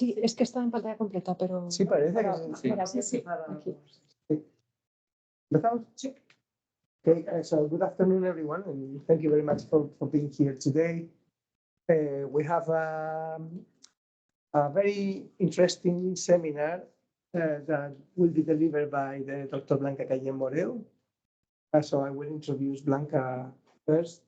Sí, es que está en pantalla completa, pero... Sí, parece que sí. Mira, sí. Aquí. ¿Empezamos? Sí. Okay, so good afternoon, everyone, and thank you very much for being here today. We have a very interesting seminar that will be delivered by the Dr. Blanca Callén. So I will introduce Blanca first,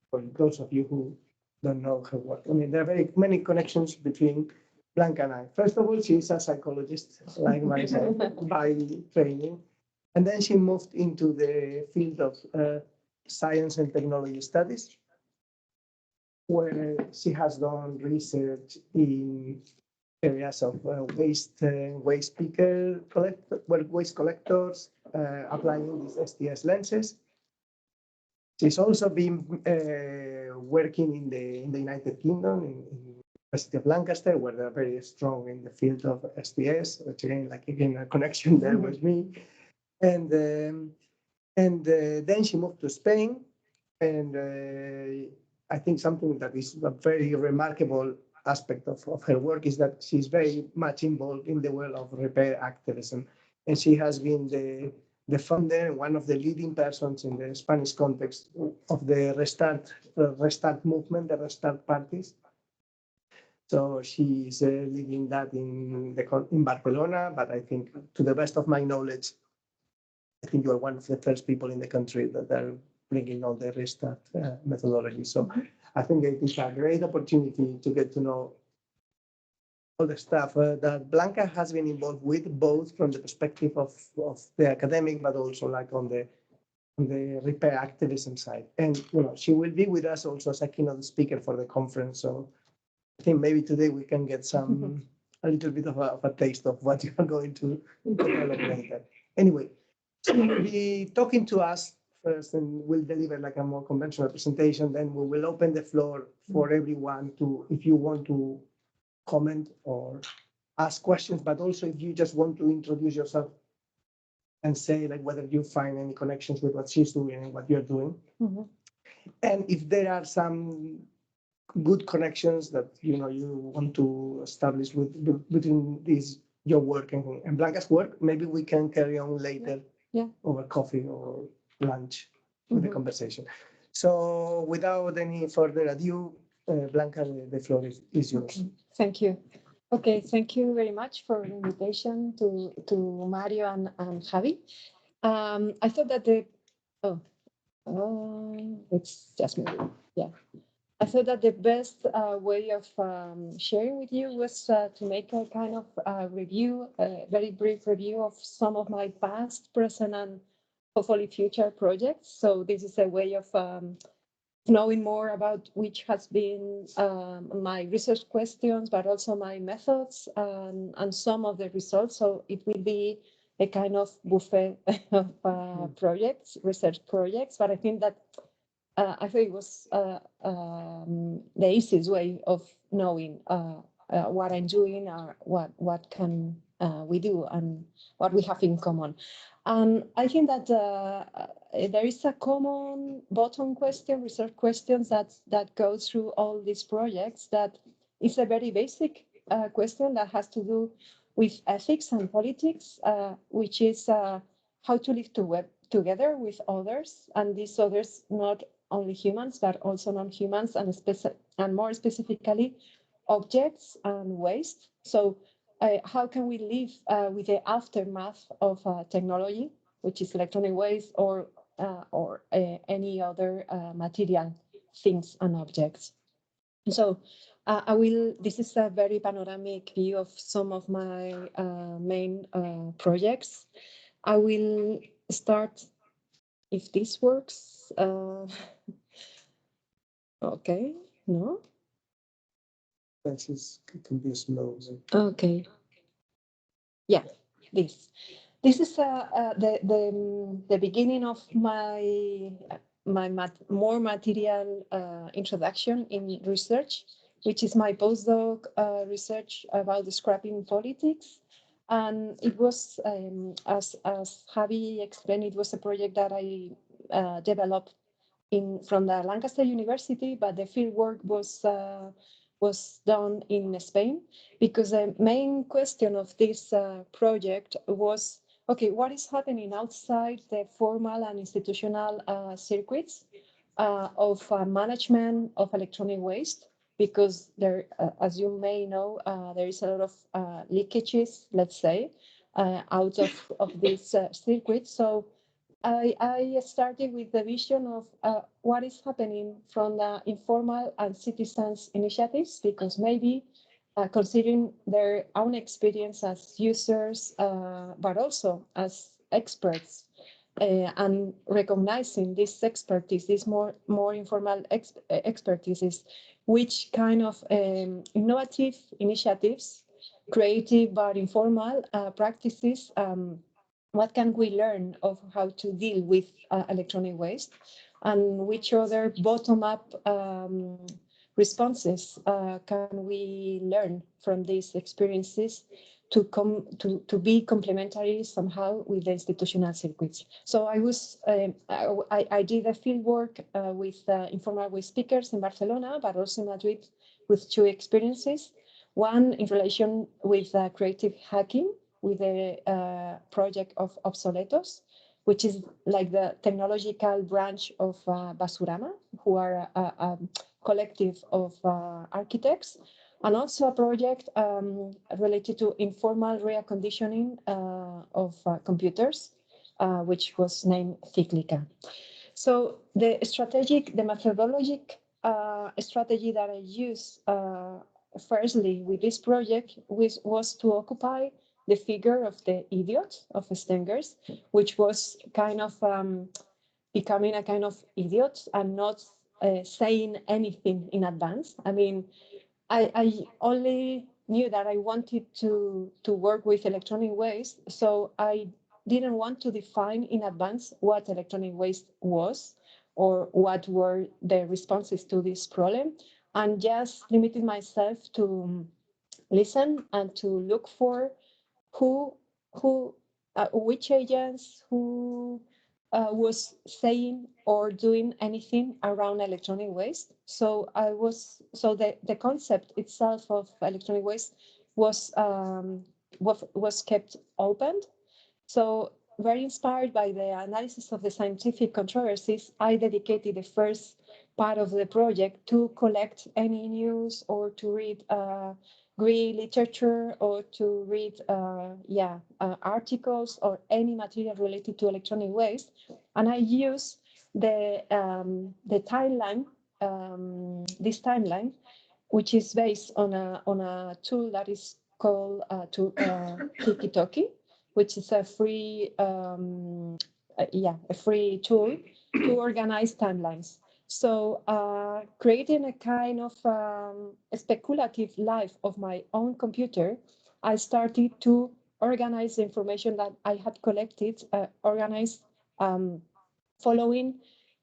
for those of you who don't know her work. I mean, there are very many connections between Blanca and I. First of all, she's a psychologist, like myself, by training. And then she moved into the field of science and technology studies, where she has done research in areas of waste collectors, applying these STS lenses. She's also been working in the United Kingdom, in University of Lancaster, where they're very strong in the field of STS, which again, a connection there with me. And then she moved to Spain, and I think something that is a very remarkable aspect of her work is that she's very much involved in the world of repair activism, and she has been the founder and one of the leading persons in the Spanish context of the Restart movement, the Restart parties. So she's leading that in Barcelona, but I think, to the best of my knowledge, I think you are one of the first people in the country that are bringing on the Restart methodology. So I think it is a great opportunity to get to know all the stuff that Blanca has been involved with, both from the perspective of the academic, but also like on the repair activism side. And she will be with us also as a keynote speaker for the conference. So I think maybe today we can get a little bit of a taste of what you are going to develop later. Anyway, she will be talking to us first, and we'll deliver like a more conventional presentation. Then we will open the floor for everyone to, if you want to comment or ask questions, but also if you just want to introduce yourself and say like whether you find any connections with what she's doing and what you're doing. And if there are some good connections that you want to establish between your work and Blanca's work, maybe we can carry on later over coffee or lunch with the conversation. So without any further ado, Blanca, the floor is yours. Thank you. Okay, thank you very much for the invitation to Mario and Javi. I thought that it's just me. Yeah. I thought that the best way of sharing with you was to make a kind of review, a very brief review of some of my past, present, and hopefully future projects. So this is a way of knowing more about which has been my research questions, but also my methods and some of the results. So it will be a kind of buffet of projects, research projects. But I think that I think it was the easiest way of knowing what I'm doing or what can we do and what we have in common. I think that there is a common bottom question, research questions that go through all these projects. That is a very basic question that has to do with ethics and politics, which is how to live together with others, and these others not only humans but also non-humans, and more specifically objects and waste. So how can we live with the aftermath of technology, which is electronic waste or any other material things and objects? So this is a very panoramic view of some of my main projects. I will start, if this works. Okay, no? It can be slow. Okay. Yeah, this is the beginning of my more material introduction in research, which is my postdoc research about the scrapping politics. And it was, as Javi explained, it was a project that I developed from the Lancaster University, but the fieldwork was was done in Spain, because the main question of this project was, okay, what is happening outside the formal and institutional circuits of management of electronic waste? Because there, as you may know, there is a lot of leakages, let's say, out of this circuit. So I started with the vision of what is happening from the informal and citizens initiatives, because maybe considering their own experience as users, but also as experts, and recognizing this expertise, this more informal expertise, which kind of innovative initiatives, creative but informal practices, what can we learn of how to deal with electronic waste, and which other bottom-up responses can we learn from these experiences to be complementary somehow with the institutional circuits. So I did a field work with informal waste speakers in Barcelona, but also in Madrid, with two experiences. One in relation with creative hacking, with the project of Obsoletos, which is like the technological branch of Basurama, who are a collective of architects, and also a project related to informal reconditioning of computers, which was named Cyclica. So the methodologic strategy that I used firstly with this project was to occupy the figure of the idiot of Stengers, which was kind of becoming a kind of idiot and not saying anything in advance. I mean, I only knew that I wanted to work with electronic waste, so I didn't want to define in advance what electronic waste was or what were the responses to this problem, and just limited myself to listen and to look for who which agents who was saying or doing anything around electronic waste. So the concept itself of electronic waste was kept open. So very inspired by the analysis of the scientific controversies, I dedicated the first part of the project to collect any news or to read green literature or to read articles or any material related to electronic waste. And I use the timeline, this timeline, which is based on a tool that is called Tiki which is a free tool to organize timelines. So creating a kind of a speculative life of my own computer, I started to organize the information that I had collected, following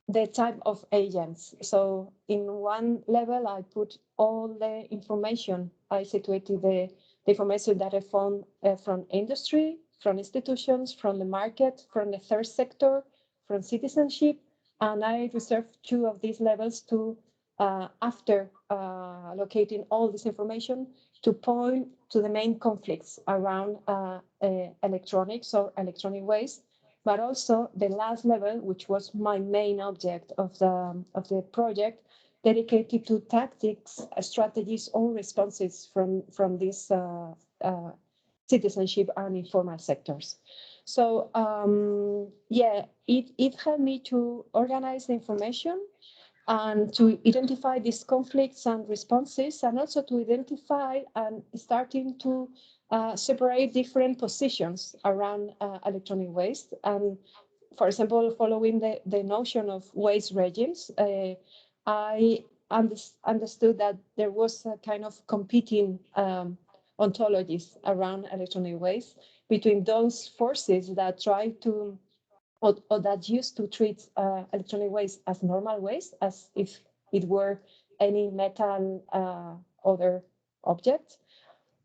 the type of agents. So in one level, I put all the information. I situated the information that I found from industry, from institutions, from the market, from the third sector, from citizenship. And I reserved two of these levels to, after locating all this information, to point to the main conflicts around electronics or electronic waste, but also the last level, which was my main object of the project, dedicated to tactics, strategies, or responses from these citizenship and informal sectors. So it helped me to organize the information and to identify these conflicts and responses, and also to identify and starting to separate different positions around electronic waste. And for example, following the notion of waste regimes, I understood that there was a kind of competing ontologies around electronic waste between those forces that try to or that used to treat electronic waste as normal waste, as if it were any metal other object,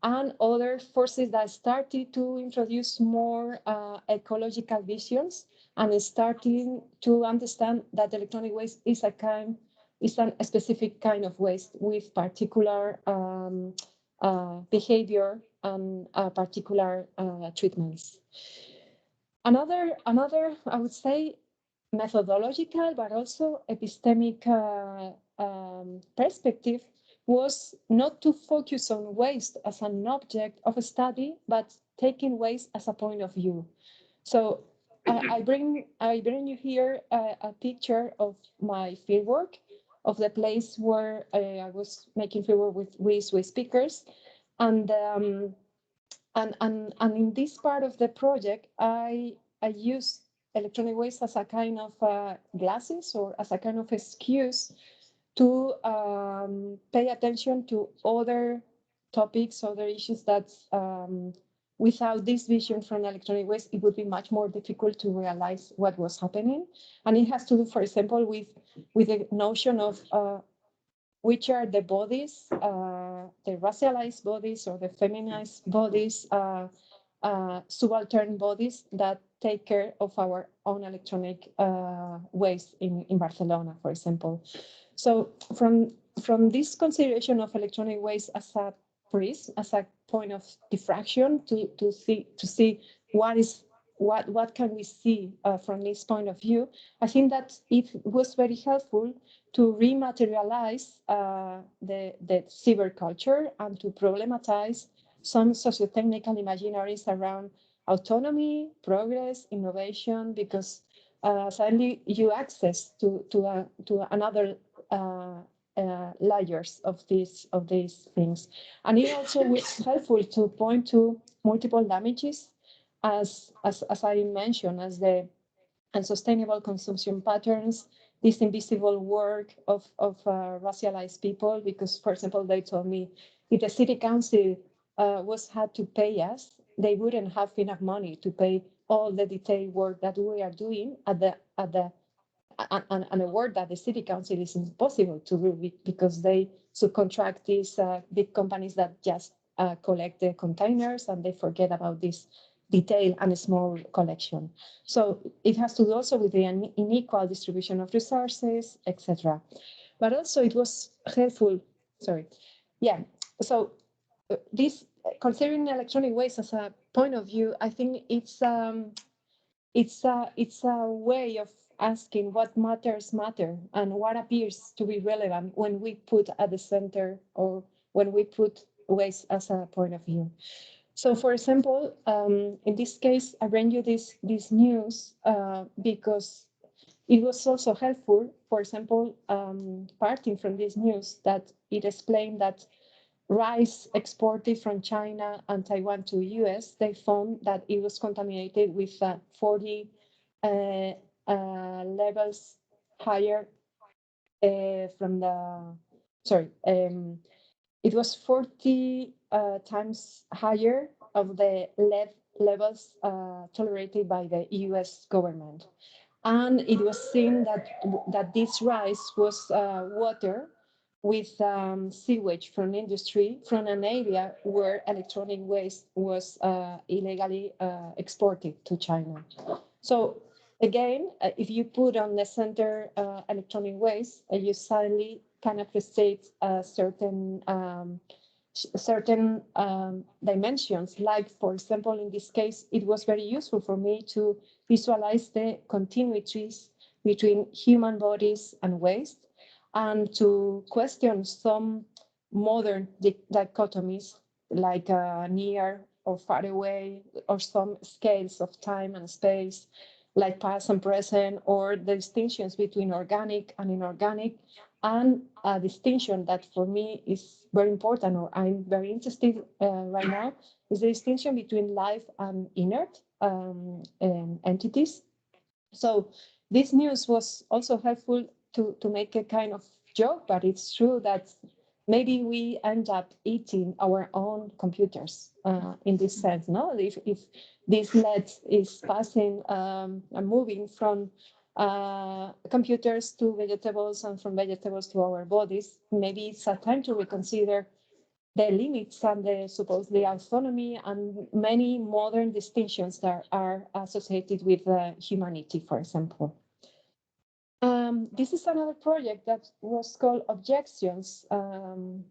and other forces that started to introduce more ecological visions and starting to understand that electronic waste is a kind is a specific kind of waste with particular behavior and particular treatments. Another, I would say, methodological, but also epistemic perspective was not to focus on waste as an object of a study, but taking waste as a point of view. So I bring you here a picture of my fieldwork, of the place where I was making fieldwork with speakers, and in this part of the project, I use electronic waste as a kind of glasses or as a kind of excuse to pay attention to other topics, other issues that without this vision from electronic waste, it would be much more difficult to realize what was happening. And it has to do, for example, with the notion of which are the bodies, the racialized bodies or the feminized bodies, subaltern bodies that take care of our own electronic waste in Barcelona, for example. So from this consideration of electronic waste as a prism, as a point of diffraction to see what can we see from this point of view, I think that it was very helpful to rematerialize the cyberculture and to problematize some socio-technical imaginaries around autonomy, progress, innovation, because suddenly you access to another layers of these things. And it also was helpful to point to multiple damages, as I mentioned, as the unsustainable consumption patterns, this invisible work of racialized people, because, for example, they told me if the city council had to pay us, they wouldn't have enough money to pay all the detailed work that we are doing and a work that the city council is impossible to do because they subcontract these big companies that just collect the containers and they forget about this detail and a small collection. So it has to do also with the unequal distribution of resources, etc. But also it was helpful, so this, considering electronic waste as a point of view, I think it's a way of asking what matters matter and what appears to be relevant when we put at the center or when we put waste as a point of view. So, for example, in this case, I bring you this news because it was also helpful, for example, parting from this news that it explained that rice exported from China and Taiwan to US, they found that it was contaminated with 40 levels higher from the, it was 40 times higher of the lead levels tolerated by the US government. And it was seen that this rice was water with sewage from industry from an area where electronic waste was illegally exported to China. So again, if you put on the center electronic waste, you suddenly kind of restate certain dimensions. Like, for example, in this case, it was very useful for me to visualize the continuities between human bodies and waste, and to question some modern dichotomies like near or far away, or some scales of time and space like past and present, or the distinctions between organic and inorganic, and a distinction that for me is very important, or I'm very interested right now, is the distinction between life and inert entities. So this news was also helpful to make a kind of joke, but it's true that maybe we end up eating our own computers in this sense, no? If this lead is passing and moving from computers to vegetables and from vegetables to our bodies, maybe it's a time to reconsider the limits and the supposedly autonomy and many modern distinctions that are associated with humanity, for example. this is another project that was called Objections, and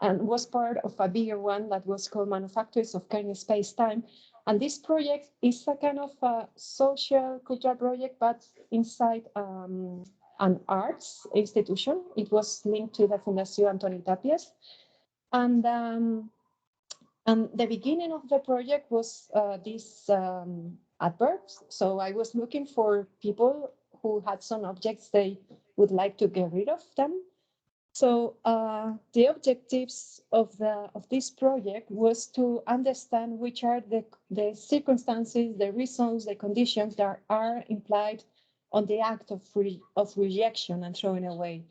was part of a bigger one that was called Manufacturers of Caring Space-Time. And this project is a kind of a social cultural project, but inside an arts institution. It was linked to the Fundación Antoni Tapies. And the beginning of the project was this adverbs. So I was looking for people who had some objects they would like to get rid of them. So the objectives of this project was to understand which are the circumstances, the reasons, the conditions that are implied on the act of rejection and throwing away.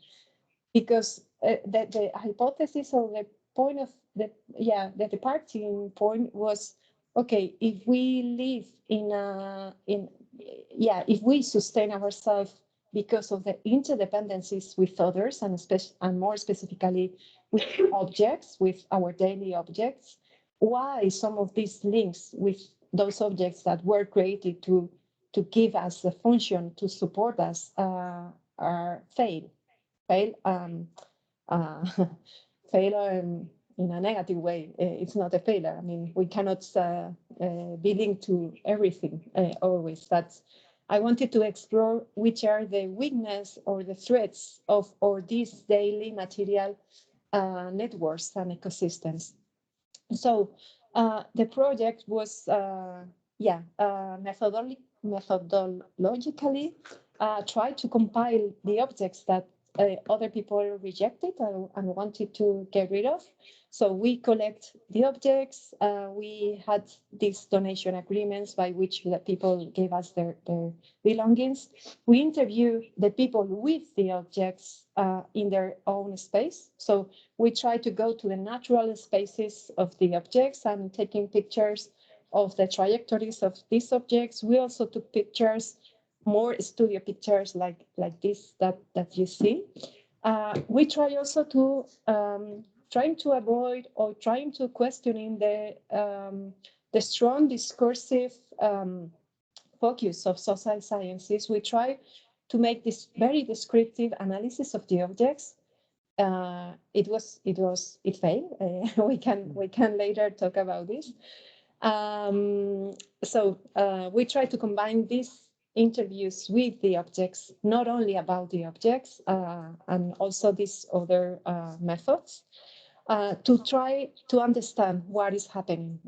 Because the hypothesis or the point of the departing point was, okay, if we live if we sustain ourselves because of the interdependencies with others, and more specifically with objects, with our daily objects, why some of these links with those objects that were created to give us the function to support us are fail in a negative way. It's not a failure. I mean, we cannot be linked to everything always. But I wanted to explore which are the weakness or the threats of these daily material networks and ecosystems. So the project was, methodologically tried to compile the objects that other people rejected and wanted to get rid of. So we collect the objects. We had these donation agreements by which the people gave us their belongings. We interview the people with the objects in their own space. So we try to go to the natural spaces of the objects and taking pictures of the trajectories of these objects. We also took pictures, more studio pictures like this that you see. We try also to trying to avoid or trying to questioning the strong discursive focus of social sciences. We try to make this very descriptive analysis of the objects. It failed. We can later talk about this. So we try to combine these interviews with the objects, not only about the objects, and also these other methods, to try to understand what is happening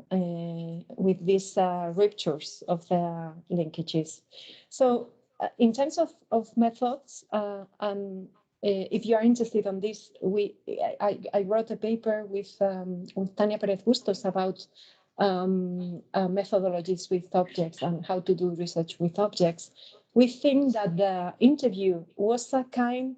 with these ruptures of the linkages. So in terms of methods, and if you are interested on this, I wrote a paper with Tania Perez Bustos about methodologies with objects and how to do research with objects. We think that the interview was a kind,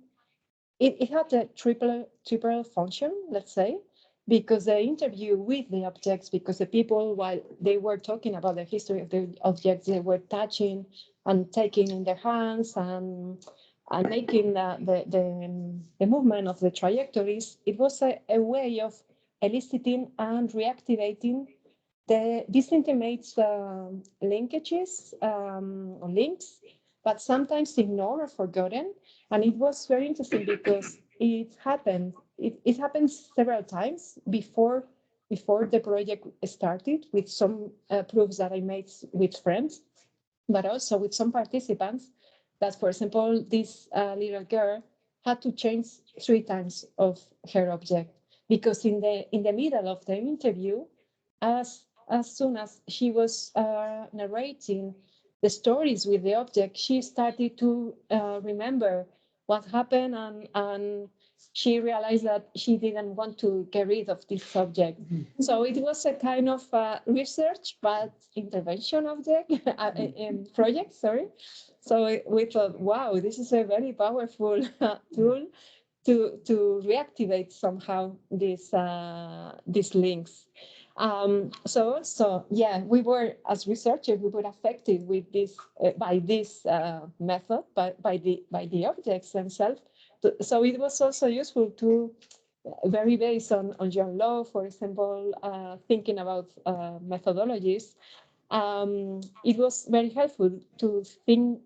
it had a triple function, let's say, because the interview with the objects, because the people, while they were talking about the history of the objects, they were touching and taking in their hands and making the movement of the trajectories. It was a way of eliciting and reactivating these intimate linkages or links, but sometimes ignored or forgotten. And it was very interesting because it happened several times before the project started, with some proofs that I made with friends, but also with some participants. That, for example, this little girl had to change 3 times of her object, because in the middle of the interview, as soon as she was narrating the stories with the object, she started to remember what happened, and she realized that she didn't want to get rid of this subject. So it was a kind of research, but intervention project, sorry. So we thought, wow, this is a very powerful tool to reactivate somehow these links. So we were, as researchers, we were affected with this by this method, by the objects themselves. So it was also useful to, very based on John Law, for example, thinking about methodologies. It was very helpful to think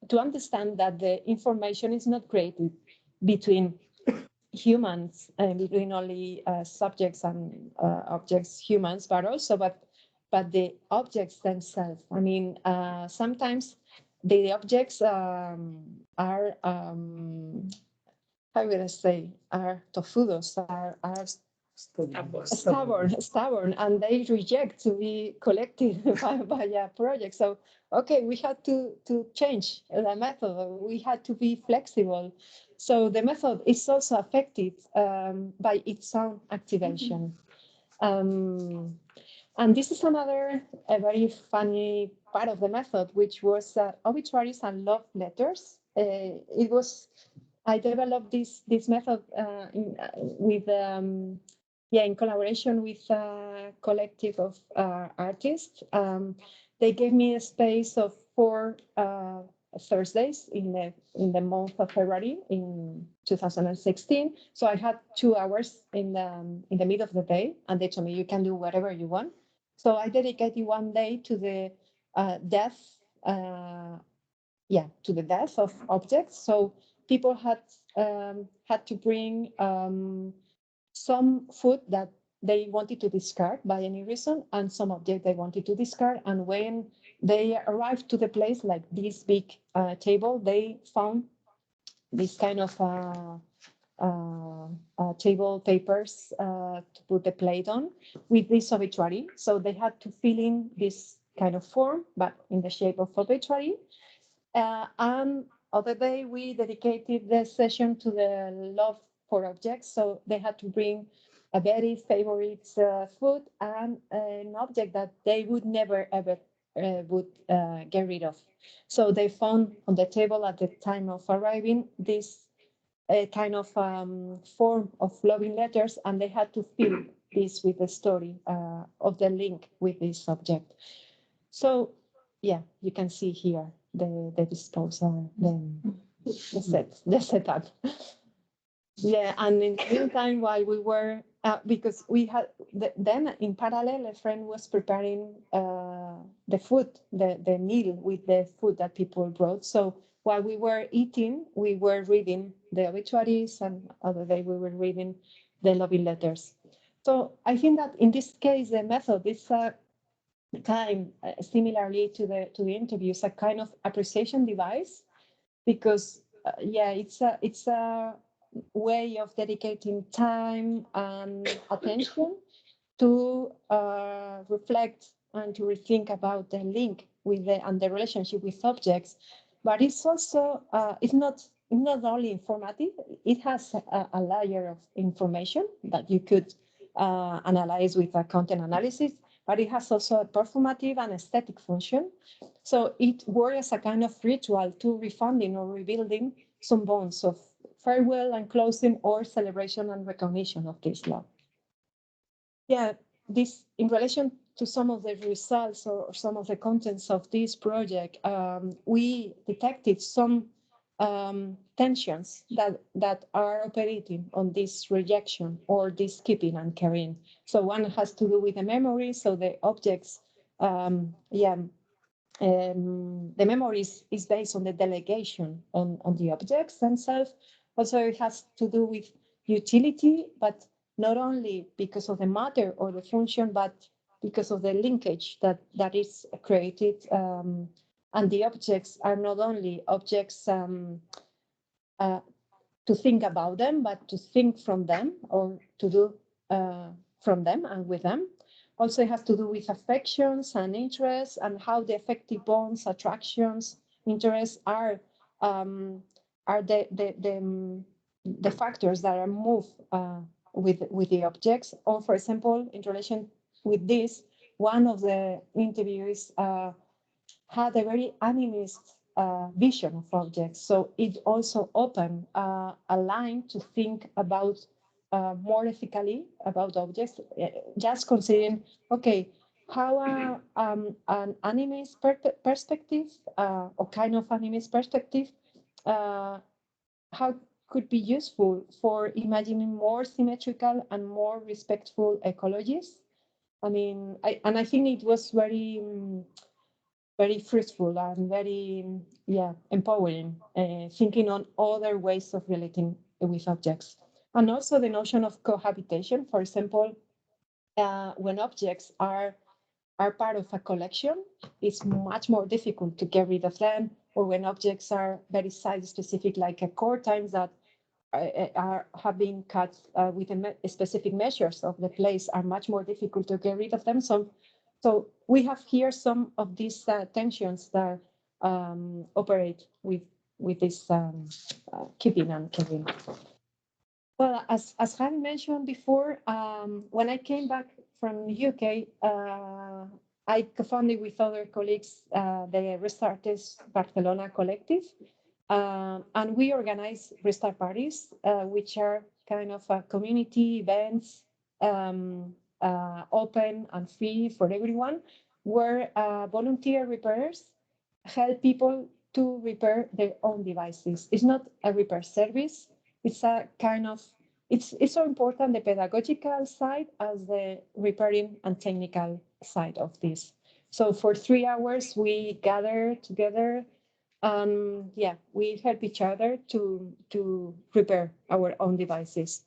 to understand that the information is not created between humans and between only subjects and objects, humans, but the objects themselves. I mean, sometimes the objects are how would I say, are tofudos, are stubborn, and they reject to be collected by a project. So, okay, we had to change the method. We had to be flexible. So the method is also affected by its own activation. And this is another a very funny part of the method, which was obituaries and love letters. It was I developed this method in collaboration with a collective of artists. They gave me a space of 4 Thursdays in the month of February in 2016. So I had 2 hours in the middle of the day, and they told me you can do whatever you want. So I dedicated one day to the death. To the death of objects. So people had to bring some food that they wanted to discard by any reason, and some object they wanted to discard. And when they arrived to the place, like this big table, they found this kind of table papers to put the plate on with this obituary. So they had to fill in this kind of form, but in the shape of obituary. And other day, we dedicated the session to the love for objects. So they had to bring a very favorite food and an object that they would never ever would get rid of. So they found on the table at the time of arriving this kind of form of loving letters, and they had to fill this with the story of the link with this object. So yeah, you can see here the disposal, the setup. Yeah, and in the meantime, while we were, because we had, then in parallel, a friend was preparing the food, the meal with the food that people brought. So while we were eating, we were reading the obituaries, and other day we were reading the loving letters. So I think that in this case, the method is kind similarly to the interviews, a kind of appreciation device, because it's a way of dedicating time and attention to reflect and to rethink about the link with the relationship with objects. But it's also it's not only informative, it has a layer of information that you could analyze with a content analysis, but it has also a performative and aesthetic function. So it works as a kind of ritual to refunding or rebuilding some bonds of farewell and closing, or celebration and recognition of this love. Yeah, this in relation to some of the results or some of the contents of this project, we detected some tensions that are operating on this rejection or this keeping and carrying. So one has to do with the memory. So the objects, the memory is based on the delegation on the objects themselves. Also, it has to do with utility, but not only because of the matter or the function, but because of the linkage that is created. And the objects are not only objects to think about them, but to think from them, or to do from them and with them. Also, it has to do with affections and interests, and how the affective bonds, attractions, interests are the factors that are moved with the objects. Or, for example, in relation with this, one of the interviewees had a very animist vision of objects. So it also opened a line to think about more ethically about objects, just considering, okay, how an animist perspective, or kind of animist perspective, how could be useful for imagining more symmetrical and more respectful ecologies. I mean, I think it was very very fruitful and very, empowering, thinking on other ways of relating with objects. And also the notion of cohabitation. For example, when objects are part of a collection, it's much more difficult to get rid of them, or when objects are very size specific, like a core times that have been cut with specific measures of the place, are much more difficult to get rid of them. So we have here some of these tensions that operate with this keeping and caring. Well, as Han mentioned before, when I came back from the UK, I co-founded with other colleagues the Restartes Barcelona collective, and we organize restart parties, which are kind of community events, open and free for everyone, where volunteer repairers help people to repair their own devices. It's not a repair service. It's a kind of, it's so important, the pedagogical side as the repairing and technical side of this. So for 3 hours, we gather together. We help each other to repair our own devices.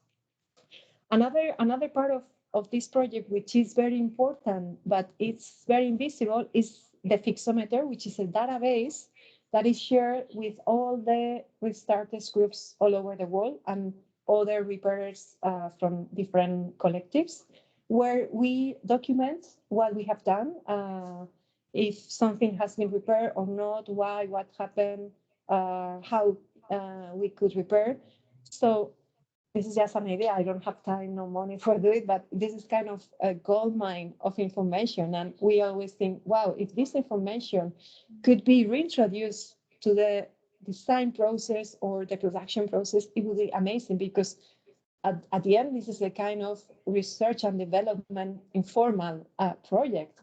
Another part of this project, which is very important, but it's very invisible, is the Fixometer, which is a database that is shared with all the Restarters groups all over the world and other repairers from different collectives, where we document what we have done, if something has been repaired or not, why, what happened, how we could repair. So this is just an idea. I don't have time, no money for do it, but this is kind of a gold mine of information. And we always think, wow, if this information could be reintroduced to the design process or the production process, it would be amazing, because at the end, this is a kind of research and development informal project.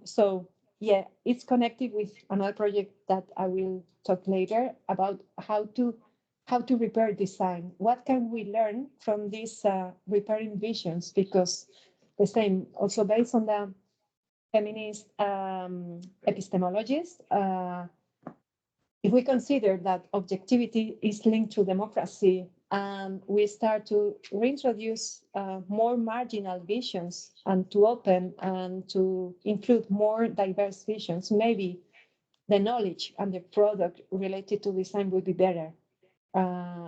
So yeah, it's connected with another project that I will talk later about how to repair design. What can we learn from these repairing visions? Because the same, also based on the feminist epistemologies, if we consider that objectivity is linked to democracy, and we start to reintroduce more marginal visions and to open and to include more diverse visions, maybe the knowledge and the product related to design would be better.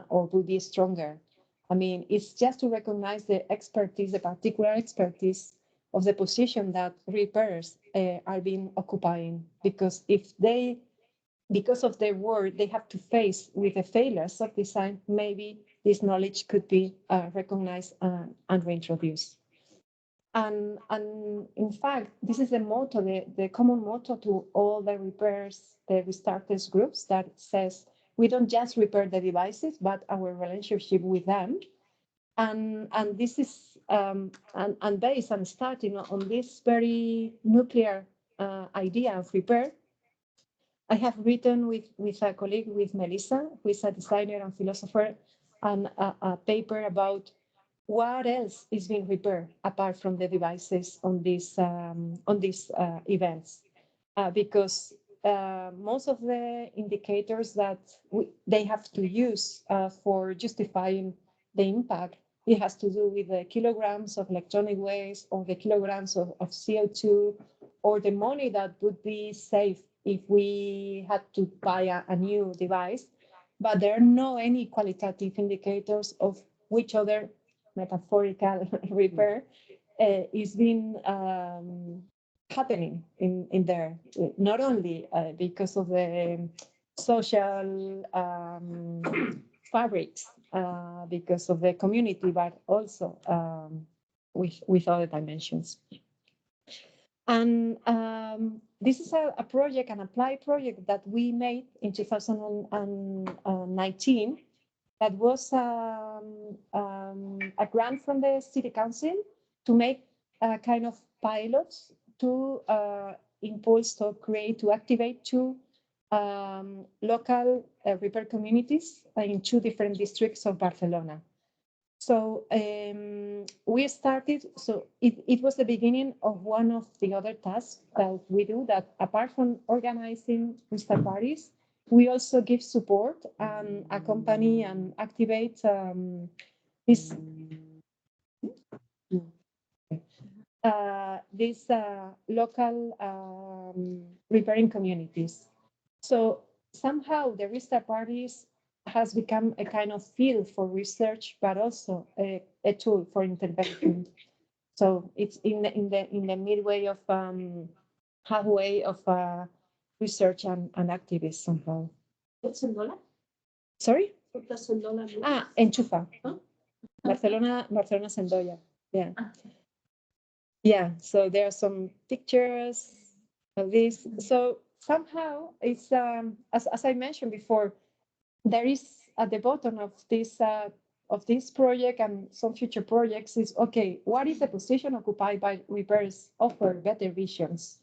Or will be stronger. I mean, it's just to recognize the expertise, the particular expertise of the position that repairers are being occupying, because because of their work, they have to face with the failures of design, maybe this knowledge could be recognized and reintroduced. And in fact, this is the motto, the common motto to all the repairers, the restarters groups, that says, we don't just repair the devices, but our relationship with them. And this is and based and starting on this very nuclear idea of repair, I have written with a colleague, with Melissa, who is a designer and philosopher, and a paper about what else is being repaired apart from the devices on these events, because most of the indicators that they have to use for justifying the impact, it has to do with the kilograms of electronic waste, or the kilograms of CO2, or the money that would be saved if we had to buy a new device. But there are no any qualitative indicators of which other metaphorical repair is being happening in there, not only because of the social fabrics, because of the community, but also with other dimensions. And this is a project, an applied project that we made in 2019, that was a grant from the City Council to make a kind of pilots to impulse, to create, to activate two local repair communities in 2 different districts of Barcelona. So we we started, so it was the beginning of one of the other tasks that we do, that apart from organizing Insta parties, we also give support and accompany and activate this these local repairing communities. So somehow the restart parties has become a kind of field for research, but also a tool for intervention. So it's in the midway of halfway of research and activism somehow. What's in Lola? Sorry? What does in Lola mean? Enchufa. Huh? Barcelona Sendoya. Yeah. Yeah, so there are some pictures of this. So somehow it's as I mentioned before, there is at the bottom of this project and some future projects is, okay, what is the position occupied by repairs offer better visions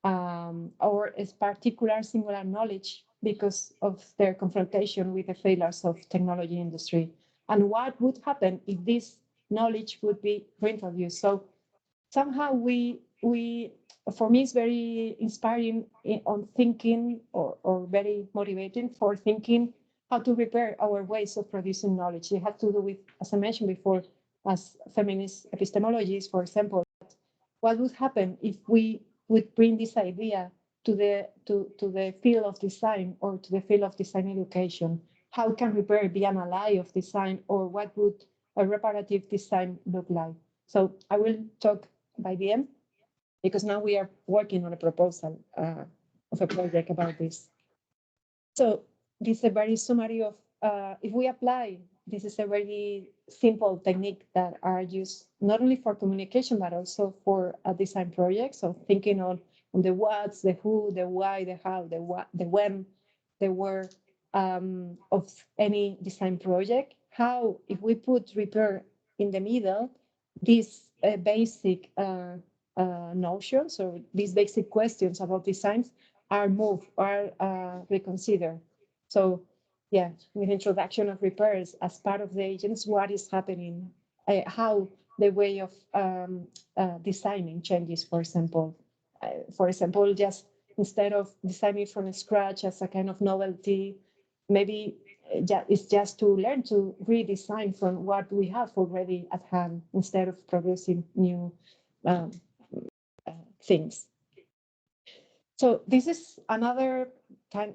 or a particular singular knowledge because of their confrontation with the failures of technology industry, and what would happen if this knowledge would be reintroduced. So somehow we for me it's very inspiring on thinking or very motivating for thinking how to repair our ways of producing knowledge. It had to do with, as I mentioned before, as feminist epistemologies, for example, what would happen if we would bring this idea to the field of design or to the field of design education? How can repair be an ally of design, or what would a reparative design look like? So I will talk by the end, because now we are working on a proposal of a project about this. So this is a very summary of, if we apply, this is a very simple technique that are used not only for communication, but also for a design project. So thinking on the what's, the who, the why, the how, the what, the when, the where of any design project. How, if we put repair in the middle, these basic notions or these basic questions about designs are moved, are reconsidered. So yeah, with introduction of repairs as part of the agents, what is happening, how the way of designing changes, for example. Just instead of designing from scratch as a kind of novelty, maybe it's just to learn to redesign from what we have already at hand instead of producing new things. So this is another kind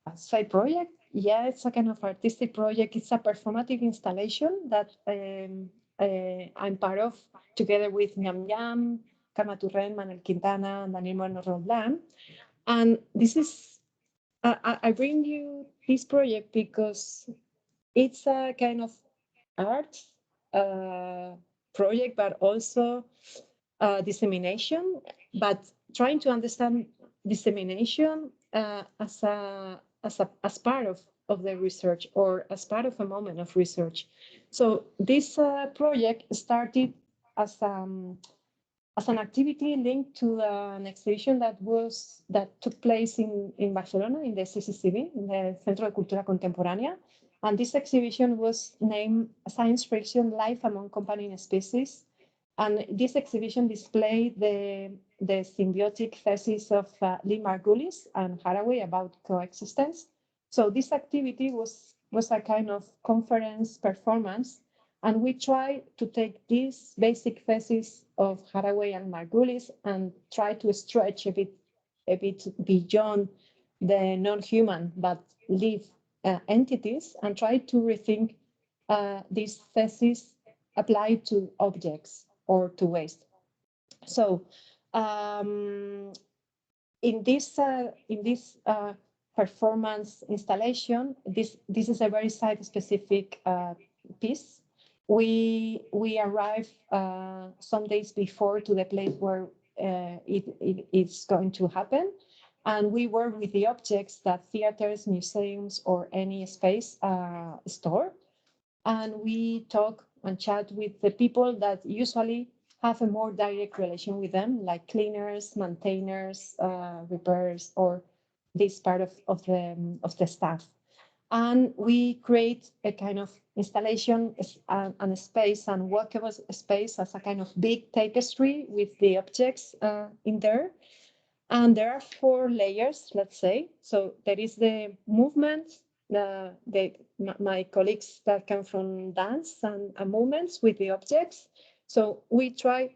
of side project. Yeah, it's a kind of artistic project. It's a performative installation that I'm part of together with Nyam Nyam, Karma Turren, Manuel Quintana, and Daniel Moreno Roldán. And this is, I bring you this project because it's a kind of art project, but also dissemination, but trying to understand dissemination as part of the research or as part of a moment of research. So this project started as an activity linked to an exhibition that took place in Barcelona in the CCCB, in the Centro de Cultura Contemporánea. And this exhibition was named Science Friction: Life Among Companion Species. And this exhibition displayed the symbiotic thesis of Lee Margulis and Haraway about coexistence. So this activity was a kind of conference performance, and we try to take this basic thesis of Haraway and Margulis and try to stretch a bit beyond the non-human but live entities, and try to rethink this thesis applied to objects or to waste. So in this performance installation, this is a very site-specific piece. We arrive some days before to the place where it's going to happen, and we work with the objects that theaters, museums, or any space store, and we talk and chat with the people that usually have a more direct relation with them, like cleaners, maintainers, repairs, or this part of the staff. And we create a kind of installation and a space and walkable space as a kind of big tapestry with the objects in there. And there are 4 layers, let's say. So there is the movement, my colleagues that come from dance and movements with the objects. So we try,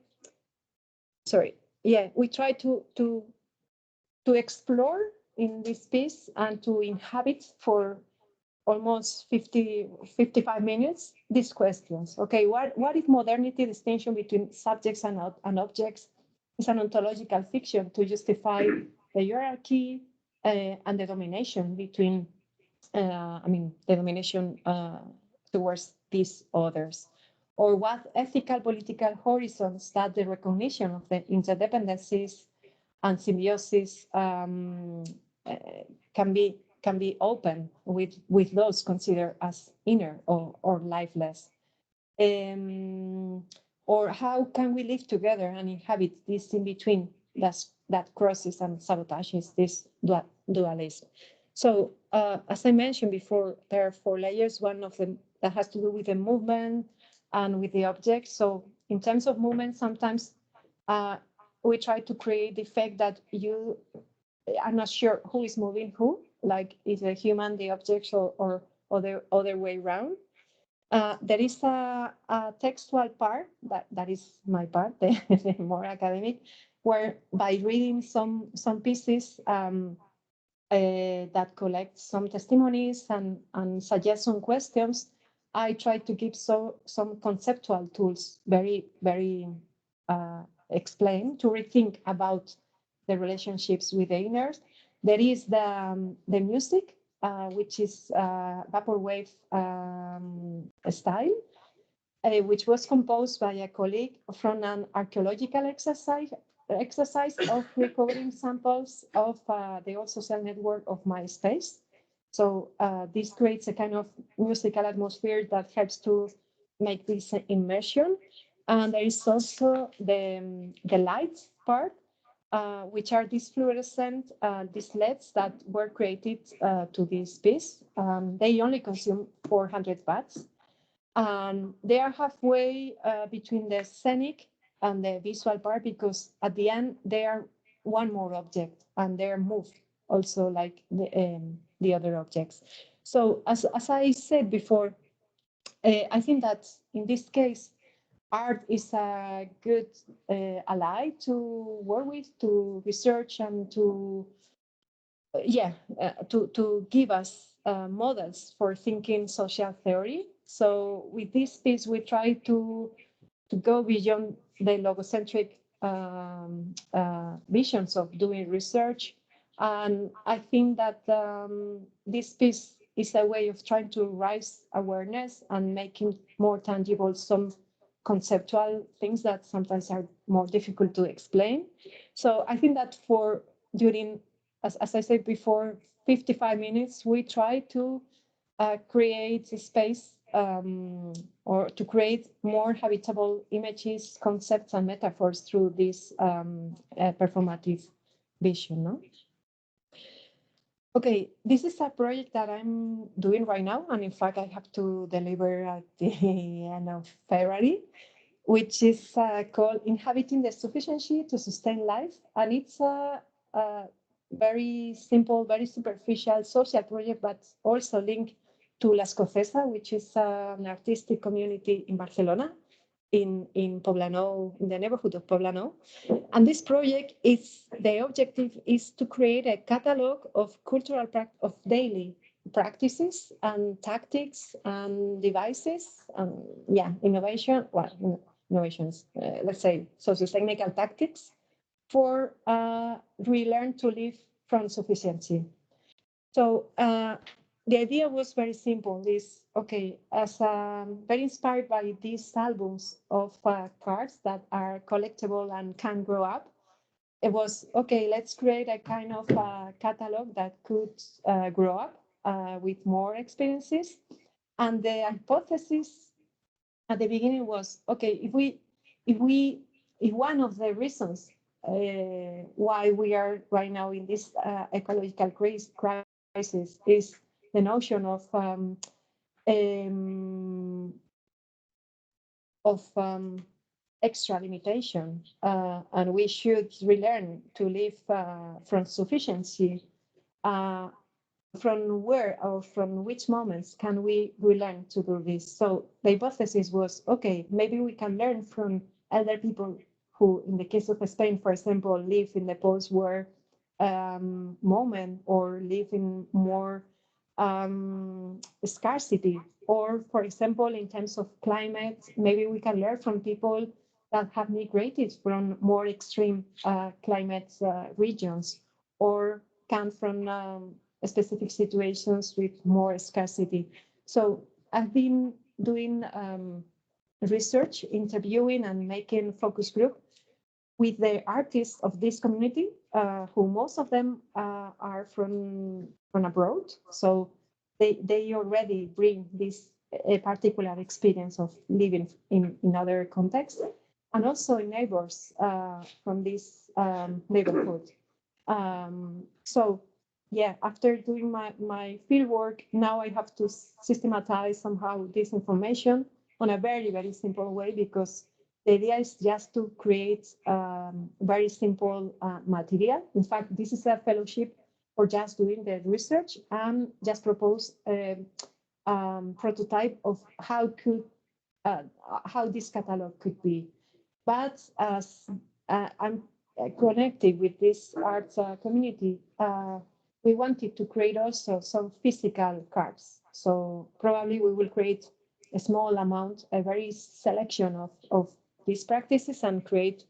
we try to explore in this piece and to inhabit for almost 55 minutes these questions. Okay, what if modernity distinction between subjects and objects is an ontological fiction to justify the hierarchy and the domination between, the domination towards these others? Or what ethical political horizons that the recognition of the interdependencies and symbiosis can be open with those considered as inner or lifeless? Or how can we live together and inhabit this in between that crosses and sabotages this dualism? So as I mentioned before, there are 4 layers. One of them that has to do with the movement and with the object. So in terms of movement, sometimes we try to create the effect that you are not sure who is moving who, like is a human the object or other way around. There is a textual part that is my part, the more academic, where by reading some pieces that collect some testimonies and suggest some questions, I try to give some conceptual tools, very explain, to rethink about the relationships with the inner. There is the music, which is vaporwave style, which was composed by a colleague from an archaeological exercise of recovering samples of the old social network of MySpace. So this creates a kind of musical atmosphere that helps to make this immersion. And there is also the light part, which are these fluorescent, these LEDs that were created to this piece. They only consume 400 watts. They are halfway between the scenic and the visual part, because at the end they are one more object and they're moved also like the other objects. So as I said before, I think that in this case, art is a good ally to work with, to research, and to give us models for thinking social theory. So with this piece, we try to go beyond the logocentric visions of doing research. And I think that this piece is a way of trying to raise awareness and making more tangible some conceptual things that sometimes are more difficult to explain. So I think that during, as I said before, 55 minutes, we try to create a space or to create more habitable images, concepts, and metaphors through this performative vision. No? Okay, this is a project that I'm doing right now, and in fact, I have to deliver at the end of February, which is called Inhabiting the Sufficiency to Sustain Life. And it's a very simple, very superficial social project, but also linked to La Escocesa, which is an artistic community in Barcelona, in Poblenou, in the neighborhood of Poblenou. And this project the objective is to create a catalog of of daily practices and tactics and devices and innovations, let's say socio-technical tactics for relearn to live from sufficiency. So the idea was very simple. As very inspired by these albums of cards that are collectible and can grow up, it was, okay, let's create a kind of catalog that could grow up with more experiences. And the hypothesis at the beginning was, okay, if one of the reasons why we are right now in this ecological crisis is the notion of extra limitation, and we should relearn to live from sufficiency. From where or from which moments can we relearn to do this? So the hypothesis was, okay, maybe we can learn from elder people who, in the case of Spain, for example, live in the post-war moment or live in more scarcity. Or, for example, in terms of climate, maybe we can learn from people that have migrated from more extreme climate regions, or come from specific situations with more scarcity. So I've been doing research, interviewing and making focus group with the artists of this community, who most of them are from abroad. So they already bring this a particular experience of living in other contexts, and also in neighbors from this neighborhood. So yeah, after doing my field work, now I have to systematize somehow this information on a very, very simple way, because the idea is just to create very simple material. In fact, this is a fellowship for just doing the research and just propose a prototype of how this catalog could be. But as I'm connected with this art community, we wanted to create also some physical cards. So probably we will create a small amount, a very selection of these practices, and create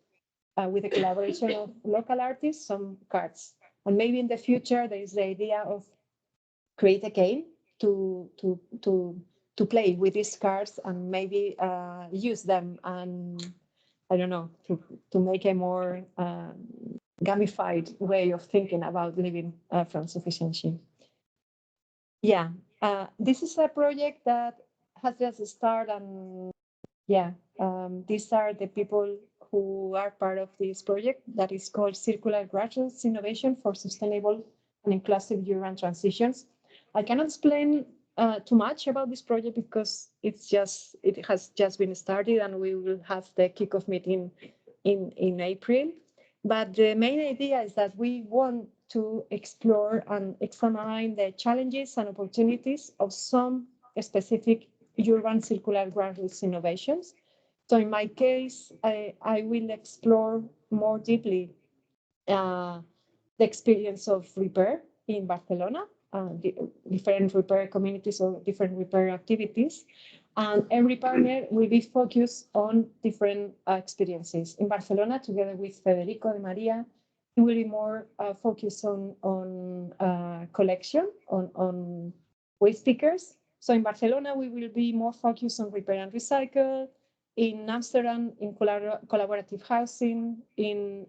with the collaboration of local artists some cards. And maybe in the future there is the idea of create a game to play with these cards and maybe use them, and I don't know, to make a more gamified way of thinking about living from sufficiency. Yeah, this is a project that has just started, and yeah, these are the people who are part of this project that is called Circular Grassroots Innovation for Sustainable and Inclusive Urban Transitions. I cannot explain too much about this project because it has just been started, and we will have the kickoff meeting in April. But the main idea is that we want to explore and examine the challenges and opportunities of some specific urban circular grassroots innovations. So in my case, I will explore more deeply the experience of repair in Barcelona, different repair communities or different repair activities. And every partner will be focused on different experiences. In Barcelona, together with Federico de Maria, it will be more focused on collection, on waste pickers. So in Barcelona, we will be more focused on repair and recycle. In Amsterdam, in collaborative housing. In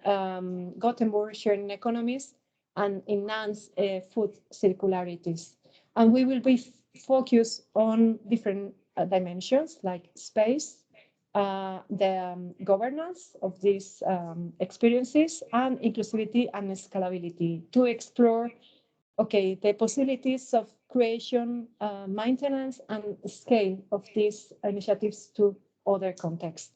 Gothenburg, sharing economies. And in Nantes, food circularities. And we will be focused on different dimensions like space, the governance of these experiences, and inclusivity and scalability, to explore, okay, the possibilities of creation, maintenance, and scale of these initiatives to other contexts.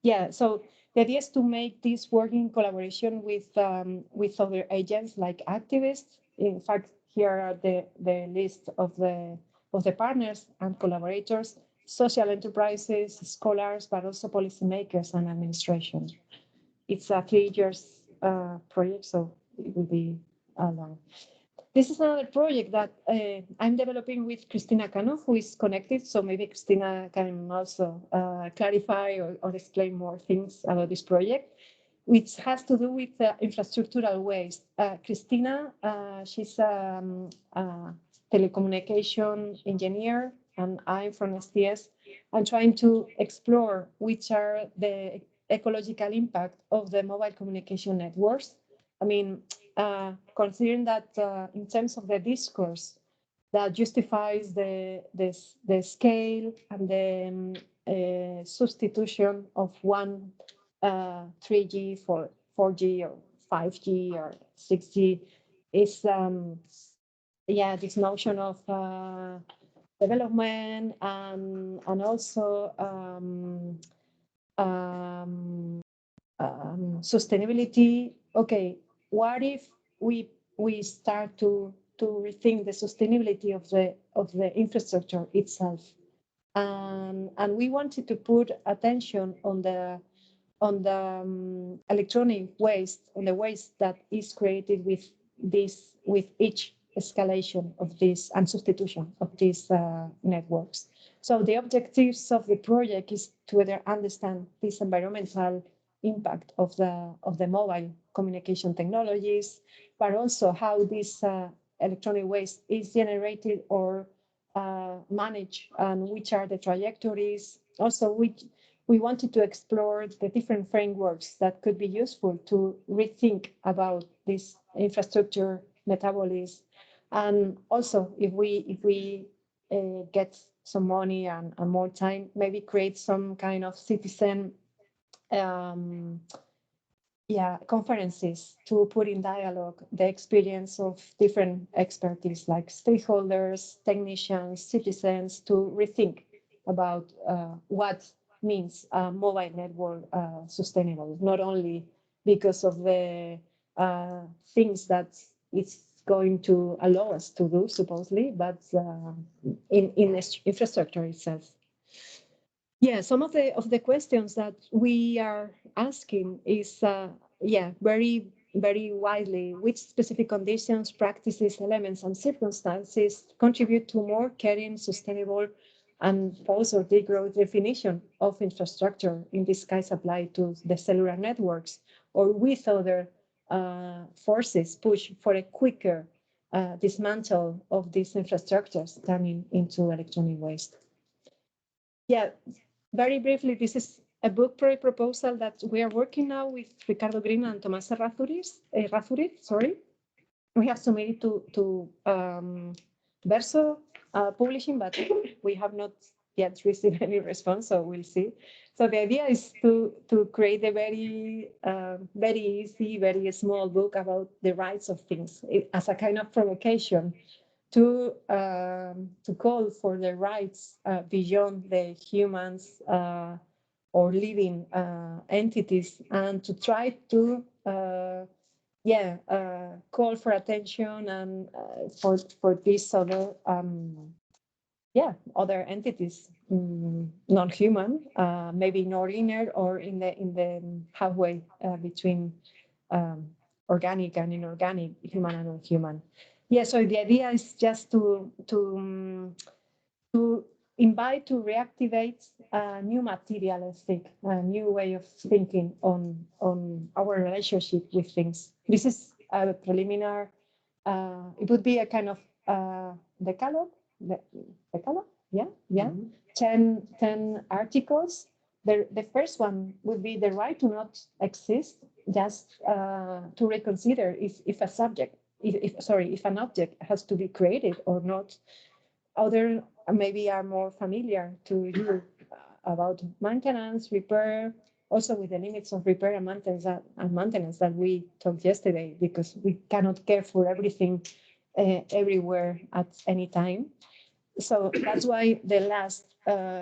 Yeah, so the idea is to make this work in collaboration with other agents like activists. In fact, here are the list of the partners and collaborators, social enterprises, scholars, but also policymakers and administration. It's a 3 years project, so it will be long. This is another project that I'm developing with Cristina Cano, who is connected. So maybe Cristina can also clarify or explain more things about this project, which has to do with infrastructural waste. Cristina, she's a telecommunication engineer, and I'm from STS. I'm trying to explore which are the ecological impact of the mobile communication networks. I mean, considering that in terms of the discourse that justifies the scale and the substitution of one 3G for 4G or 5G or 6G is yeah, this notion of development and also sustainability. Okay, what if we start to rethink the sustainability of the infrastructure itself? And we wanted to put attention on the electronic waste, on the waste that is created with each escalation of this and substitution of these networks. So the objectives of the project is to better understand this environmental impact of the mobile communication technologies, but also how this electronic waste is generated or managed, and which are the trajectories. Also, we wanted to explore the different frameworks that could be useful to rethink about this infrastructure metabolism. And also, if we get some money and more time, maybe create some kind of citizen conferences to put in dialogue the experience of different expertise like stakeholders, technicians, citizens, to rethink about what means a mobile network sustainable, not only because of the things that it's going to allow us to do, supposedly, but in infrastructure itself. Yeah, some of the questions that we are asking is, very widely, which specific conditions, practices, elements, and circumstances contribute to more caring, sustainable, and false or degrowth definition of infrastructure, in this case applied to the cellular networks, or with other forces push for a quicker dismantle of these infrastructures, turning into electronic waste. Yeah, very briefly, this is a book proposal that we are working now with Ricardo Green and Tomás Razuriz, sorry. We have submitted to Verso Publishing, but we have not yet received any response, so we'll see. So the idea is to create a very easy, very small book about the rights of things, as a kind of provocation to call for the rights beyond the humans or living entities, and to try to call for attention and for these other other entities, non-human, maybe non-linear, or in the halfway between organic and inorganic, human and non-human. Yeah, so the idea is just to invite, to reactivate a new materialistic, a new way of thinking on our relationship with things. This is a preliminary, it would be a kind of decalogue, yeah, mm-hmm. 10 articles. The first one would be the right to not exist, just to reconsider if a subject, if an object has to be created or not. Other maybe are more familiar to you about maintenance, repair, also with the limits of repair and maintenance that we talked yesterday, because we cannot care for everything everywhere at any time. So that's why the last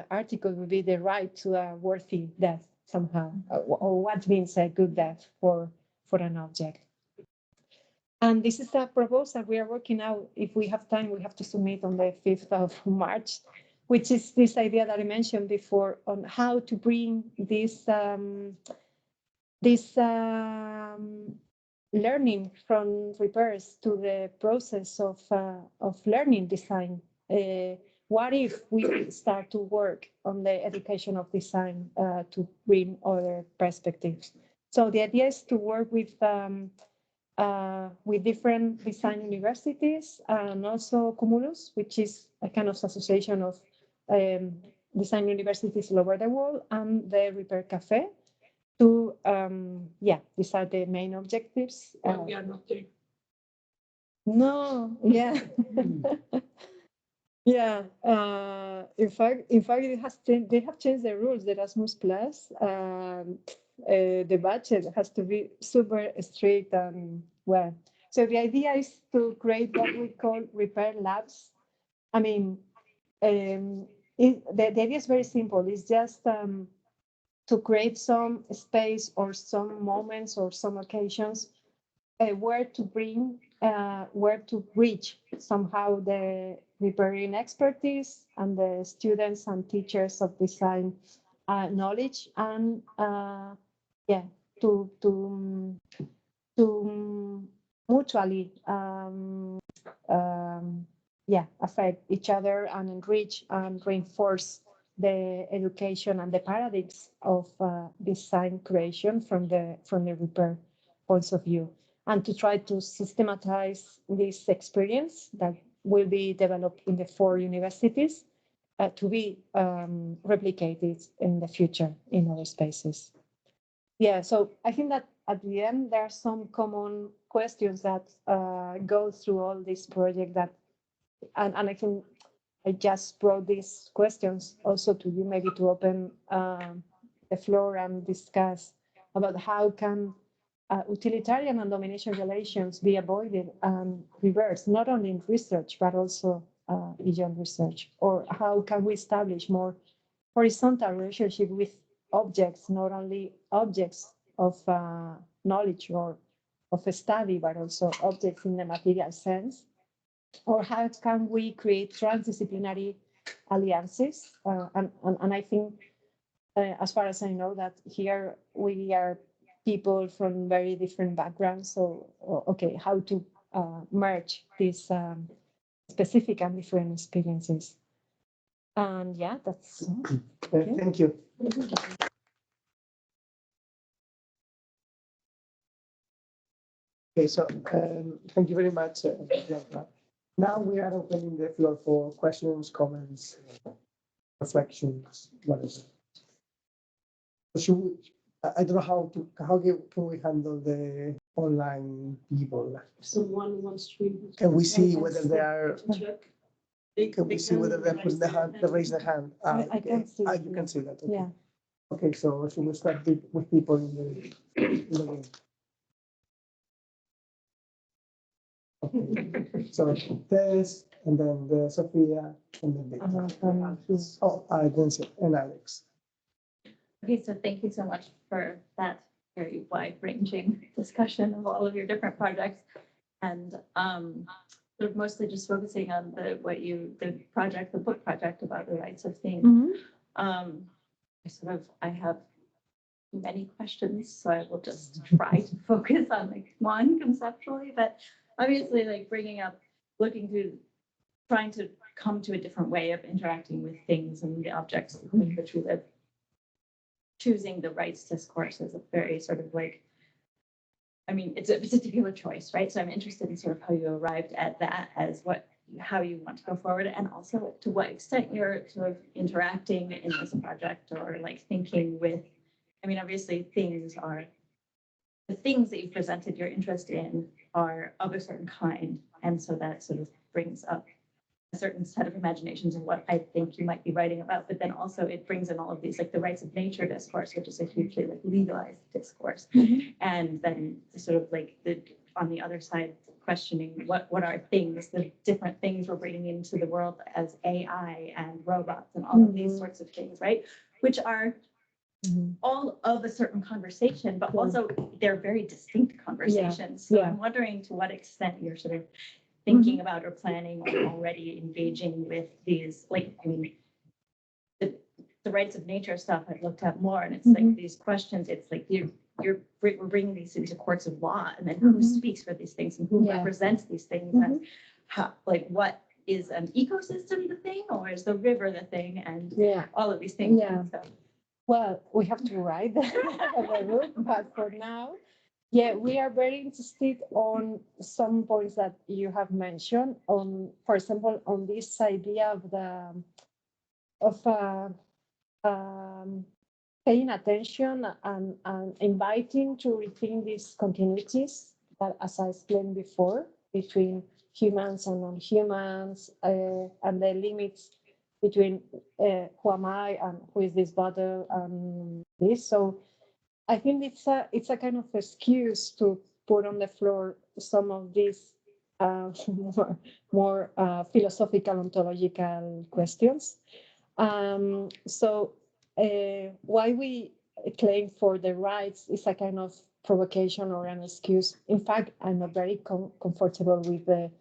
article would be the right to a worthy death somehow, or what means a good death for an object. And this is a proposal we are working out. If we have time, we have to submit on the 5th of March, which is this idea that I mentioned before on how to bring this learning from repairs to the process of learning design. What if we start to work on the education of design to bring other perspectives? So the idea is to work with different design universities, and also Cumulus, which is a kind of association of design universities all over the world, and the Repair Cafe, to, these are the main objectives. We are not there. No, yeah. Yeah, in fact, they have changed the rules. The Erasmus Plus, the budget has to be super strict, and well, So the idea is to create what we call repair labs. I mean, the idea is very simple. It's just to create some space or some moments or some occasions where to reach somehow the repairing expertise and the students and teachers of design knowledge, and yeah, to mutually affect each other and enrich and reinforce the education and the paradigms of design creation from the repair points of view, and to try to systematize this experience that will be developed in the 4 universities to be replicated in the future in other spaces. Yeah, so I think that at the end, there are some common questions that go through all this project that, and I think I just brought these questions also to you, maybe to open the floor and discuss about how can utilitarian and domination relations be avoided and reversed, not only in research, but also beyond research, or how can we establish more horizontal relationship with objects, not only objects of knowledge or of a study, but also objects in the material sense, or how can we create transdisciplinary alliances? And I think, as far as I know, that here we are people from very different backgrounds. So, okay, how to merge these specific and different experiences. And yeah, that's all. Thank you. Okay, so thank you very much, Blanca. Now we are opening the floor for questions, comments, reflections, whatever. Should we, I don't know how can we handle the online people? Someone wants to. Can we see whether they are? Check. Can we see whether they're putting the hand, they raise the hand? I can see. You can see that. Okay. Yeah. Okay, so should we start with people in the room? Okay. So Tess, and then the Sophia, and then Victor. Oh, I didn't see, and Alex. Okay, so thank you so much for that very wide-ranging discussion of all of your different projects, and sort of mostly just focusing on the book project about the rights of things. Mm-hmm. I have many questions, so I will just try to focus on like one conceptually, but obviously like trying to come to a different way of interacting with things and the objects with which we live. Choosing the rights discourse is a very sort of like, I mean, it's a particular choice, right? So I'm interested in sort of how you arrived at that as how you want to go forward, and also to what extent you're sort of interacting in this project or like thinking with, I mean, obviously the things that you've presented your interest in are of a certain kind. And so that sort of brings up a certain set of imaginations of what I think you might be writing about, but then also it brings in all of these, like the rights of nature discourse, which is a hugely like legalized discourse. Mm-hmm. And then sort of like on the other side, questioning what are things, the different things we're bringing into the world as AI and robots and all of these sorts of things, right? Which are all of a certain conversation, but also they're very distinct conversations. So I'm wondering to what extent you're sort of thinking about or planning or already engaging with these, like, I mean, the rights of nature stuff I've looked at more, and it's like these questions, it's like we're bringing these into courts of law, and then who speaks for these things and who represents these things, and how, like, what is an ecosystem the thing, or is the river the thing, and all of these things. So. Well, we have to write the book, but for now, we are very interested on some points that you have mentioned. On, for example, on this idea of paying attention and inviting to rethink these continuities that, as I explained before, between humans and non-humans, and the limits between who am I and who is this bottle and this. So I think it's a kind of excuse to put on the floor some of these more philosophical, ontological questions. So why we claim for the rights is a kind of provocation or an excuse. In fact, I'm not very comfortable with the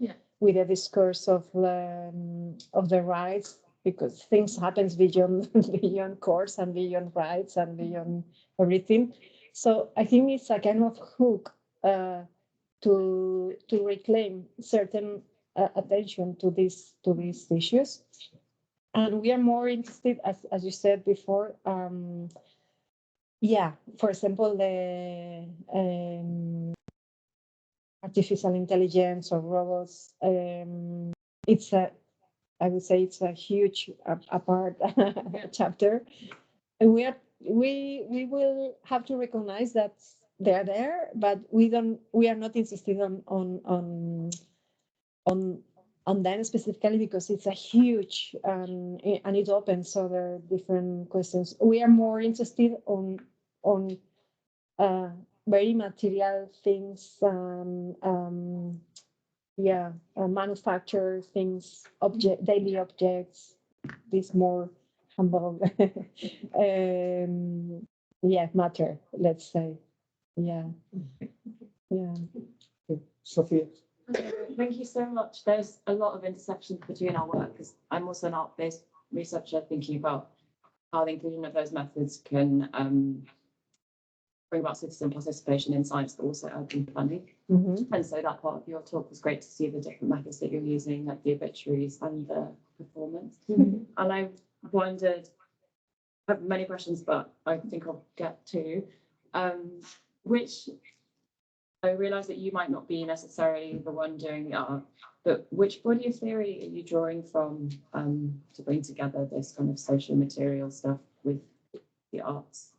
discourse of the rights, because things happens beyond beyond courts and beyond rights and beyond everything. So I think it's a kind of hook to reclaim certain attention to these issues. And we are more interested, as you said before, for example, the artificial intelligence or robots. I would say it's a huge apart chapter, and we will have to recognize that they're there, but we are not interested on them specifically, because it's a huge and it opens other different questions. We are more interested on very material things, manufacture things, daily objects, these more humble matter, let's say. Yeah. Sophia. Thank you so much. There's a lot of intersections between our work, because I'm also an art-based researcher thinking about how the inclusion of those methods can bring about citizen participation in science, but also urban planning. And so that part of your talk was great to see the different methods that you're using, like the obituaries and the performance. And I wondered, I have many questions, but I think I'll get to which. I realise that you might not be necessarily the one doing the art, but which body of theory are you drawing from to bring together this kind of social material stuff with the arts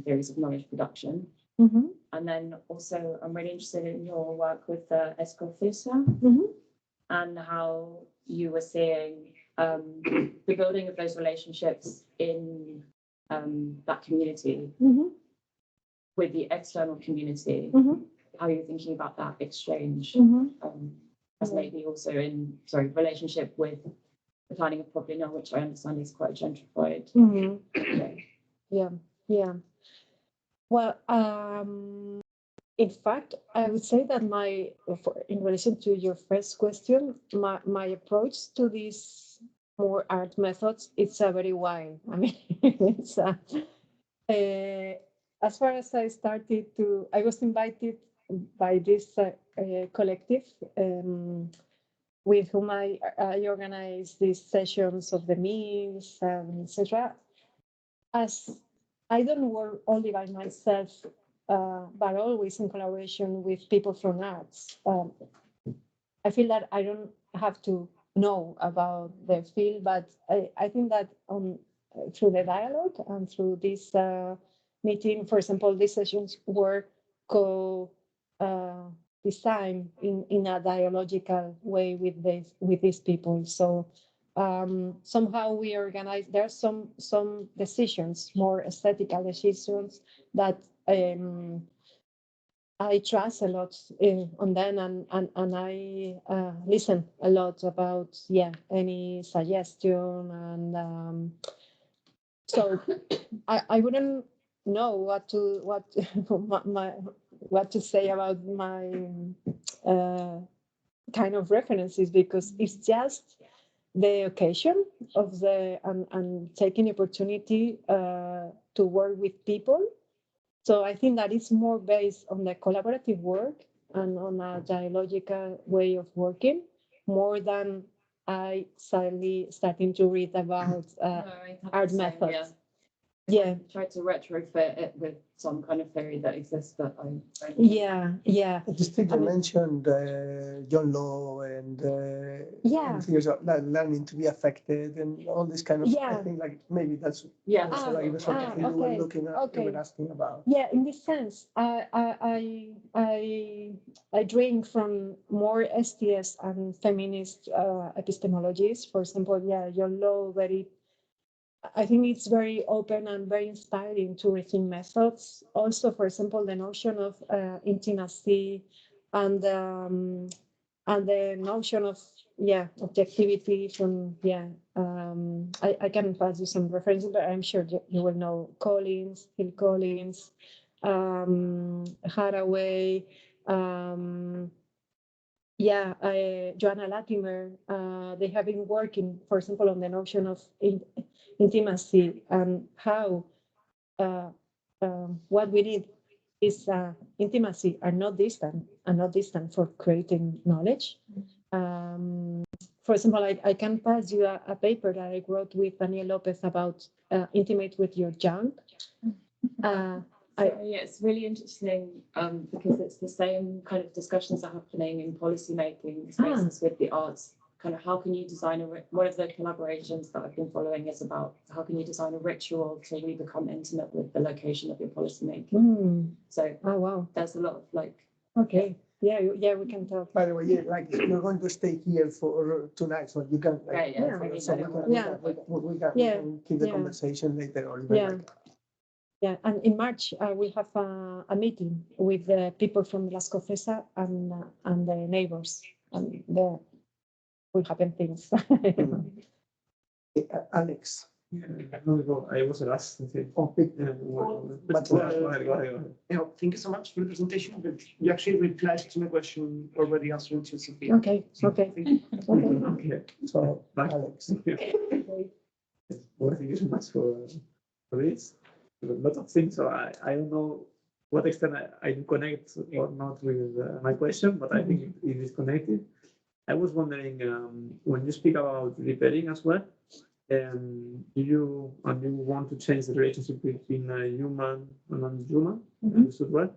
theories of knowledge production? And then also, I'm really interested in your work with the Escofisa and how you were seeing the building of those relationships in that community with the external community, how you're thinking about that exchange, as maybe also in, relationship with the planning of Poblino, which I understand is quite gentrified. Yeah. Well, in fact, I would say that in relation to your first question, my approach to these more art methods, it's a very wide. I mean, it's as far as I was invited by this collective with whom I organize these sessions of the meals, etc. As I don't work only by myself, but always in collaboration with people from arts. I feel that I don't have to know about the field, but I think that through the dialogue and through this meeting, for example, these sessions were designed in a dialogical way with these people. So somehow we organize. There are some decisions, more aesthetical decisions, that I trust a lot on them, and I listen a lot about any suggestion, and so I wouldn't know what to say about my kind of references, because it's just the occasion of and taking the opportunity to work with people. So I think that it's more based on the collaborative work and on a dialogical way of working, more than I suddenly starting to read about art methods. I tried to retrofit it with some kind of theory that exists, but I I just think you mentioned John Law and things like learning to be affected and all this kind of. I think like maybe that's like the sort of thing you were looking at, you were asking about. Yeah, in this sense, I drink from more STS and feminist epistemologies. For example, John Law very I think it's very open and very inspiring to rethink methods. Also, for example, the notion of intimacy and the notion of objectivity from I can pass you some references, but I'm sure you will know Phil Collins, Haraway, Joanna Latimer. They have been working, for example, on the notion of intimacy and how what we need is intimacy and not distant for creating knowledge. For example, I can pass you a paper that I wrote with Daniel Lopez about intimate with your junk. It's really interesting because it's the same kind of discussions are happening in policy making spaces with the arts. Kind of how can you design one of the collaborations that I've been following is about how can you design a ritual to really become intimate with the location of your policy making. So there's a lot of like we can talk. By the way, like you're going to stay here for tonight, so you can we can keep the conversation later or even and in March we have a meeting with the people from Las Cofesa and the neighbors, and there will happen things. Alex. I was the last. Go ahead. Thank you so much for the presentation. But you actually replied to my question already answering to Sophia. Okay. Okay. So, Alex. Well, thank you so much for this. A lot of things. So I don't know what extent I connect or not with my question, but I think it is connected. I was wondering when you speak about repairing as well. Do you want to change the relationship between human and non-human? Understood well.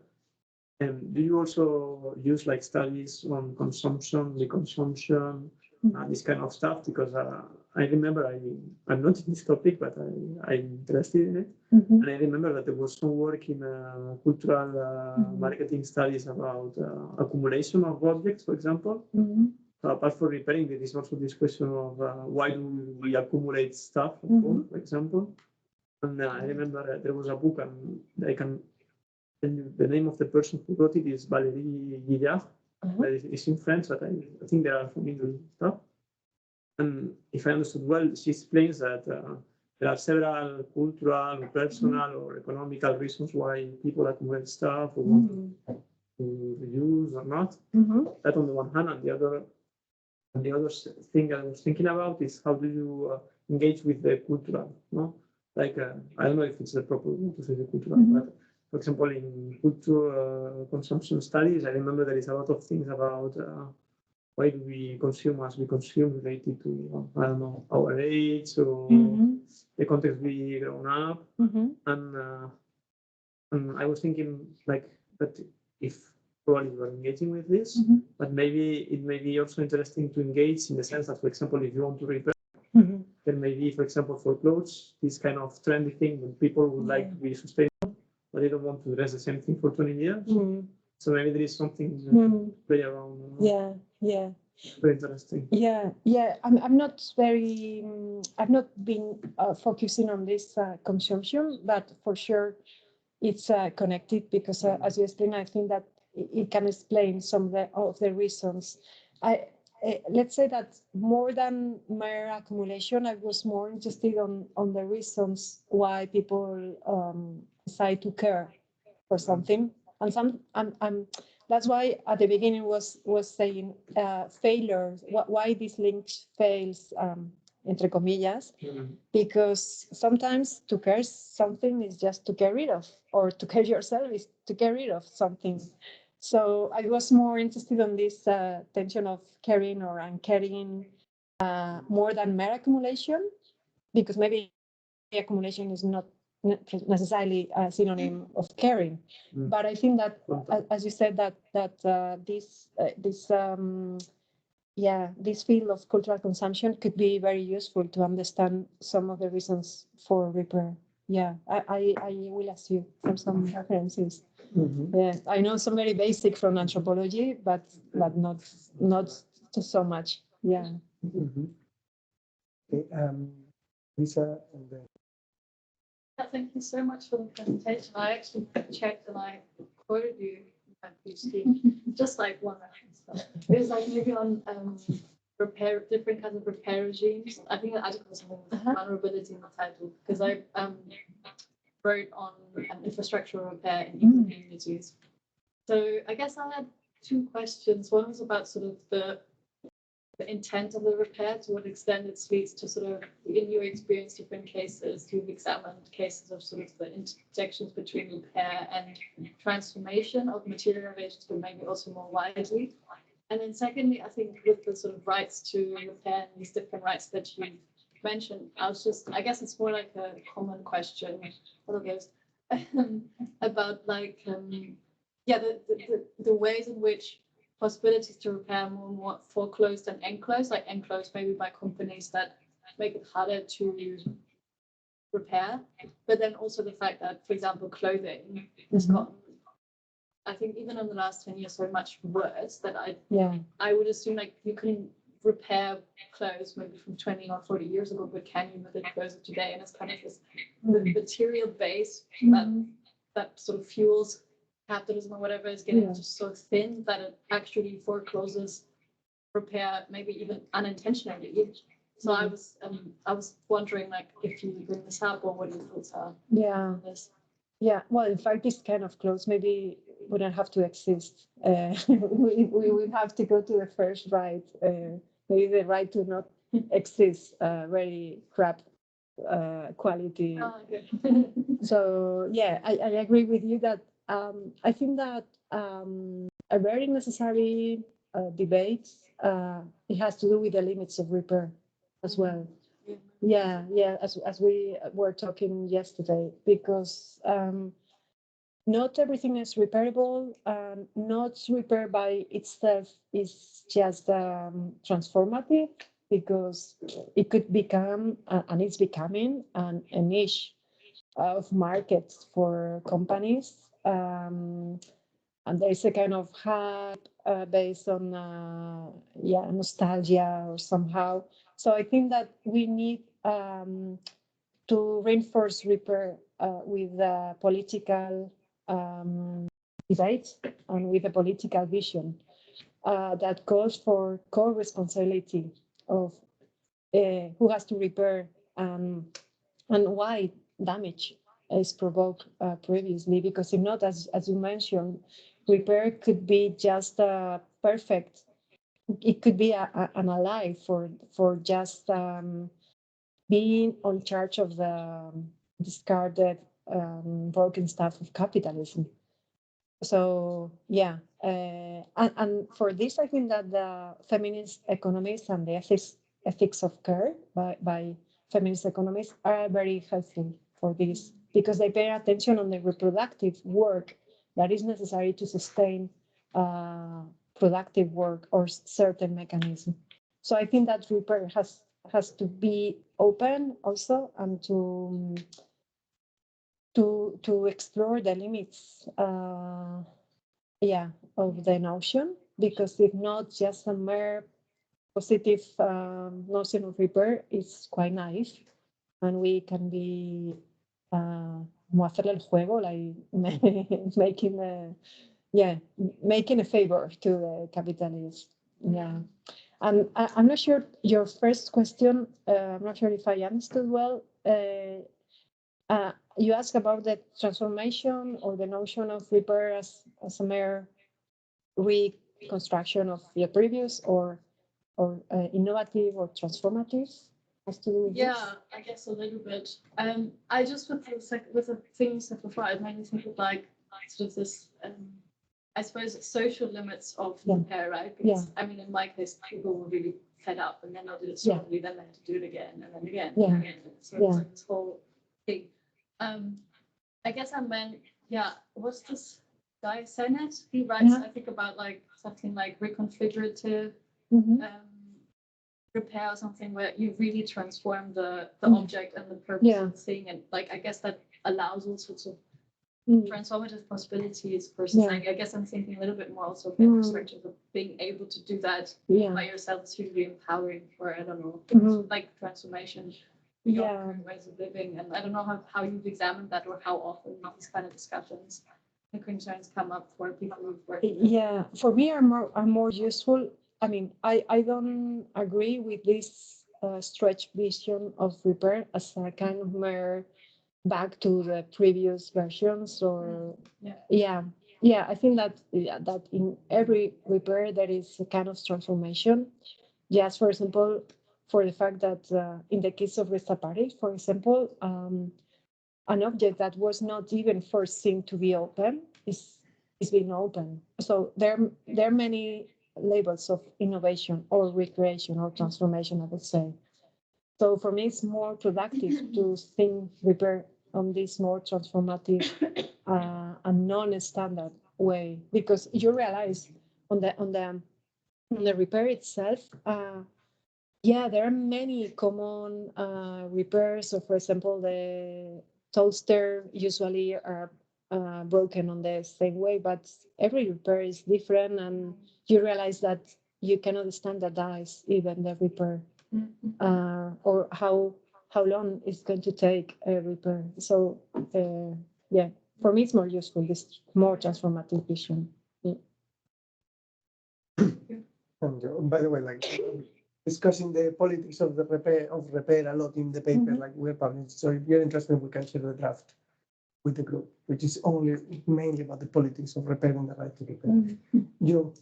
And do you also use like studies on consumption, the consumption, this kind of stuff? Because I remember I'm not in this topic, but I'm interested in it. And I remember that there was some work in cultural marketing studies about accumulation of objects, for example. Apart from repairing, there is also this question of why do we accumulate stuff, for example. And I remember there was a book, and I can tell you the name of the person who wrote it is Valérie Guillard. It's in French, but I think there are some English stuff. And if I understood well, she explains that there are several cultural, personal, or economical reasons why people accumulate stuff or want to reuse or not. That on the one hand, and the other thing I was thinking about is how do you engage with the cultural, no? Like, I don't know if it's the proper way to say the cultural, but for example, in cultural consumption studies, I remember there is a lot of things about why do we consume as we consume related to, I don't know, our age or the context we grown up. And I was thinking like that if probably we're engaging with this, but maybe it may be also interesting to engage in the sense that, for example, if you want to repair, then maybe, for example, for clothes, this kind of trendy thing when people would like to be sustainable, but they don't want to dress the same thing for 20 years. So maybe there is something to play around. Very interesting. I'm not very. I've not been focusing on this consumption, but for sure, it's connected because, as you explained, I think that it can explain some of the reasons. Let's say that more than mere accumulation, I was more interested on the reasons why people decide to care for something, and that's why at the beginning was saying failures. Why this link fails, entre comillas, because sometimes to care something is just to get rid of, or to care yourself is to get rid of something. So I was more interested in this tension of caring or uncaring more than mere accumulation, because maybe accumulation is not necessarily a synonym of caring. But I think that, as you said, that this field of cultural consumption could be very useful to understand some of the reasons for repair. I will ask you for some references. I know some very basic from anthropology, but not so much. Okay, Lisa, and then Thank you so much for the presentation. I actually checked and I quoted you in my PhD, just like one reference. It was like maybe on repair, different kinds of repair regimes. I think the article was something with vulnerability in the title, because I wrote on infrastructure repair in eco communities. So I guess I had two questions. One was about sort of the intent of the repair, to what extent it leads to sort of, in your experience, different cases. You've examined cases of sort of the intersections between repair and transformation of material relations, but maybe also more widely. And then secondly, I think with the sort of rights to repair and these different rights that you mentioned, I guess it's more like a common question, one of those, about like, the ways in which possibilities to repair more foreclosed and enclosed, like enclosed maybe by companies that make it harder to repair, but then also the fact that, for example, clothing has gotten, I think even in the last 10 years, so much worse that I would assume like you can repair clothes maybe from 20 or 40 years ago, but can you with the clothes of today? And it's kind of this material base that sort of fuels capitalism or whatever is getting just so thin that it actually forecloses repair, maybe even unintentionally. So I was wondering, like, if you bring this up or what your thoughts are. Yeah. This. Yeah. Well, in fact, this kind of clothes maybe wouldn't have to exist. We would have to go to the first right, maybe the right to not exist, very crap quality. Oh, okay. So yeah, I agree with you that I think that a very necessary debate, it has to do with the limits of repair as well. Yeah, as we were talking yesterday, because not everything is repairable. Not repair by itself is just transformative, because it could become, and it's becoming, a niche of markets for companies. And there is a kind of hype based on nostalgia or somehow. So I think that we need to reinforce repair with political debate and with a political vision that calls for co-responsibility of who has to repair and why damage is provoked previously. Because if not, as you mentioned, repair could be just perfect. It could be an ally for just being on charge of the discarded broken stuff of capitalism. So yeah, and for this, I think that the feminist economists and the ethics of care by feminist economists are very helpful for this, because they pay attention on the reproductive work that is necessary to sustain productive work or certain mechanism. So I think that repair has to be open also, and to explore the limits of the notion, because if not, just a mere positive notion of repair is quite naive, and we can be hacerle el juego, like making a favor to the capitalist. Yeah. And I'm not sure your first question, I'm not sure if I understood well. You asked about the transformation or the notion of repair as a mere reconstruction of the previous, or innovative or transformative. Has to do with this? I guess a little bit. I just with the thing you said before, it made me think of like sort of this. I suppose social limits of repair, right? Because I mean, in my case, people were really fed up, and then they did it slowly, then they had to do it again, and then again. And again. So it's like this whole thing. I guess I meant, what's this guy Sennett? He writes, I think, about like something like reconfigurative repair or something, where you really transform the object and the purpose of the thing, and like I guess that allows all sorts of transformative possibilities for society. I guess I'm thinking a little bit more also from the perspective of being able to do that by yourself is hugely empowering for, I don't know, like transformation. your Yeah. current ways of living. And I don't know how you've examined that or how often these kind of discussions and concerns come up for people who've worked. Yeah, for me are more useful. I mean, I don't agree with this stretch vision of repair as a kind of mere back to the previous versions or yeah. I think that that in every repair there is a kind of transformation. Just for example, for the fact that in the case of Restapare, for example, an object that was not even foreseen to be open is being open. So there are many levels of innovation or recreation or transformation, I would say. So for me, it's more productive to think repair on this more transformative and non-standard way, because you realize on the repair itself, yeah, there are many common repairs. So, for example, the toaster usually are broken on the same way, but every repair is different, and you realize that you cannot standardize even the repair or how long it's going to take a repair. So, yeah, for me, it's more useful, this more transformative vision. And by the way, like discussing the politics of the repair a lot in the paper, like we're publishing. So if you're interested, we can share the draft with the group, which is only mainly about the politics of repairing the right to repair. You.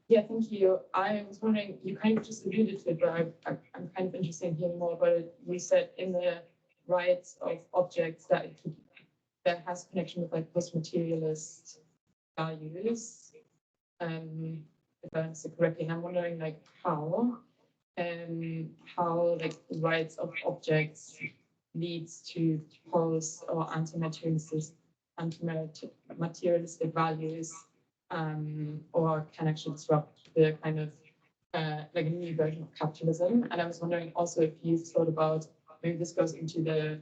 Yeah, thank you. I was wondering, you kind of just alluded to it, but I'm kind of interested in hearing more about it. You said in the rights of objects that that has connection with like post-materialist values. If I understand correctly, and I'm wondering like how like the rights of objects leads to post or anti-materialistic values, or can actually disrupt the kind of like a new version of capitalism. And I was wondering also if you've thought about, maybe this goes into the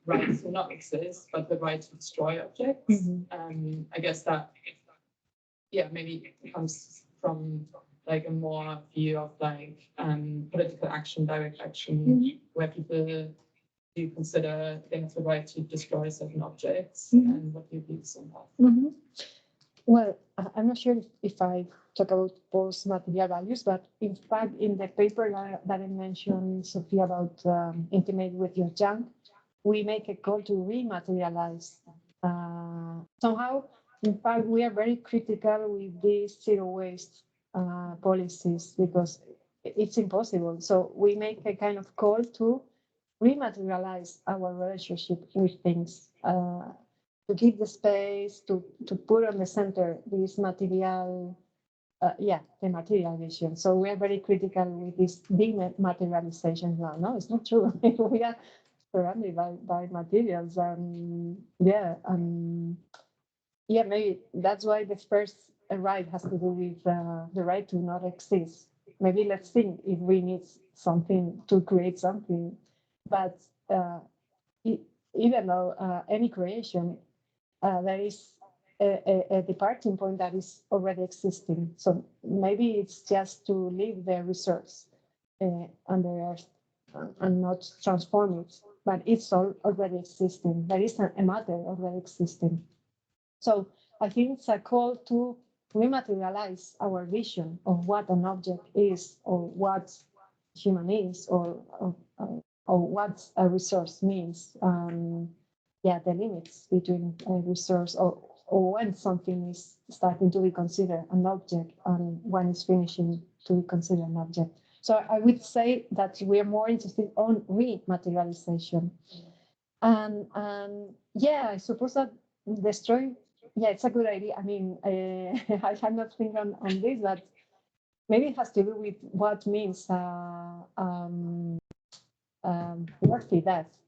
right to not exist, but the right to destroy objects. I guess that, yeah, maybe it comes from like a more view of like political action, direct action, where people do consider things the right to destroy certain objects, and what your views on that. Well, I'm not sure if I talk about post-material values, but in fact, in the paper that I mentioned, Sophia, about intimate with your junk, we make a call to rematerialize. Somehow, in fact, we are very critical with these zero waste policies because it's impossible. So we make a kind of call to rematerialize our relationship with things. To give the space, to put on the center this material, the material vision. So we are very critical with this dematerialization now. No, it's not true. We are surrounded by materials, and maybe that's why the first right has to do with the right to not exist. Maybe let's think if we need something to create something, but even though any creation, there is a departing point that is already existing. So maybe it's just to leave the resource under earth and not transform it, but it's already existing. There is a matter already existing. So I think it's a call to rematerialize our vision of what an object is, or what human is, or what a resource means. The limits between a resource or when something is starting to be considered an object and when it's finishing to be considered an object. So I would say that we are more interested on rematerialization. And I suppose that destroy, it's a good idea. I mean, I had not think on this, but maybe it has to do with what means worthy death.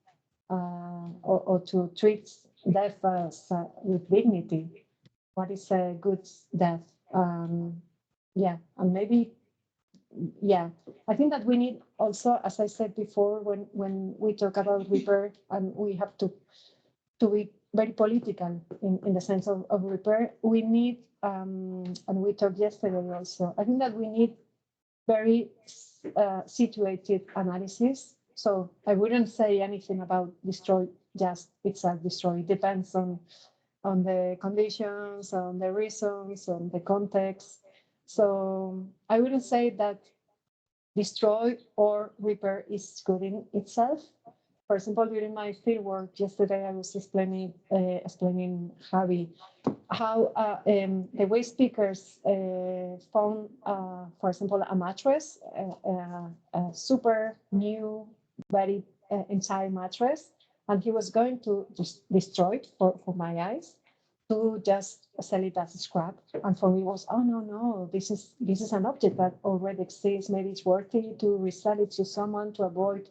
Or to treat death as with dignity. What is a good death? And maybe, I think that we need also, as I said before, when we talk about repair, and we have to be very political in the sense of repair, we need, and we talked yesterday also, I think that we need very situated analysis So I wouldn't say anything about destroy, just itself destroy. It depends on the conditions, on the reasons, on the context. So I wouldn't say that destroy or repair is good in itself. For example, during my field work yesterday, I was explaining Javi how the waste pickers found, for example, a mattress, a super new, very entire mattress, and he was going to just destroy it for my eyes to just sell it as scrap. And for me, it was, oh no, this is an object that already exists. Maybe it's worthy to resell it to someone to avoid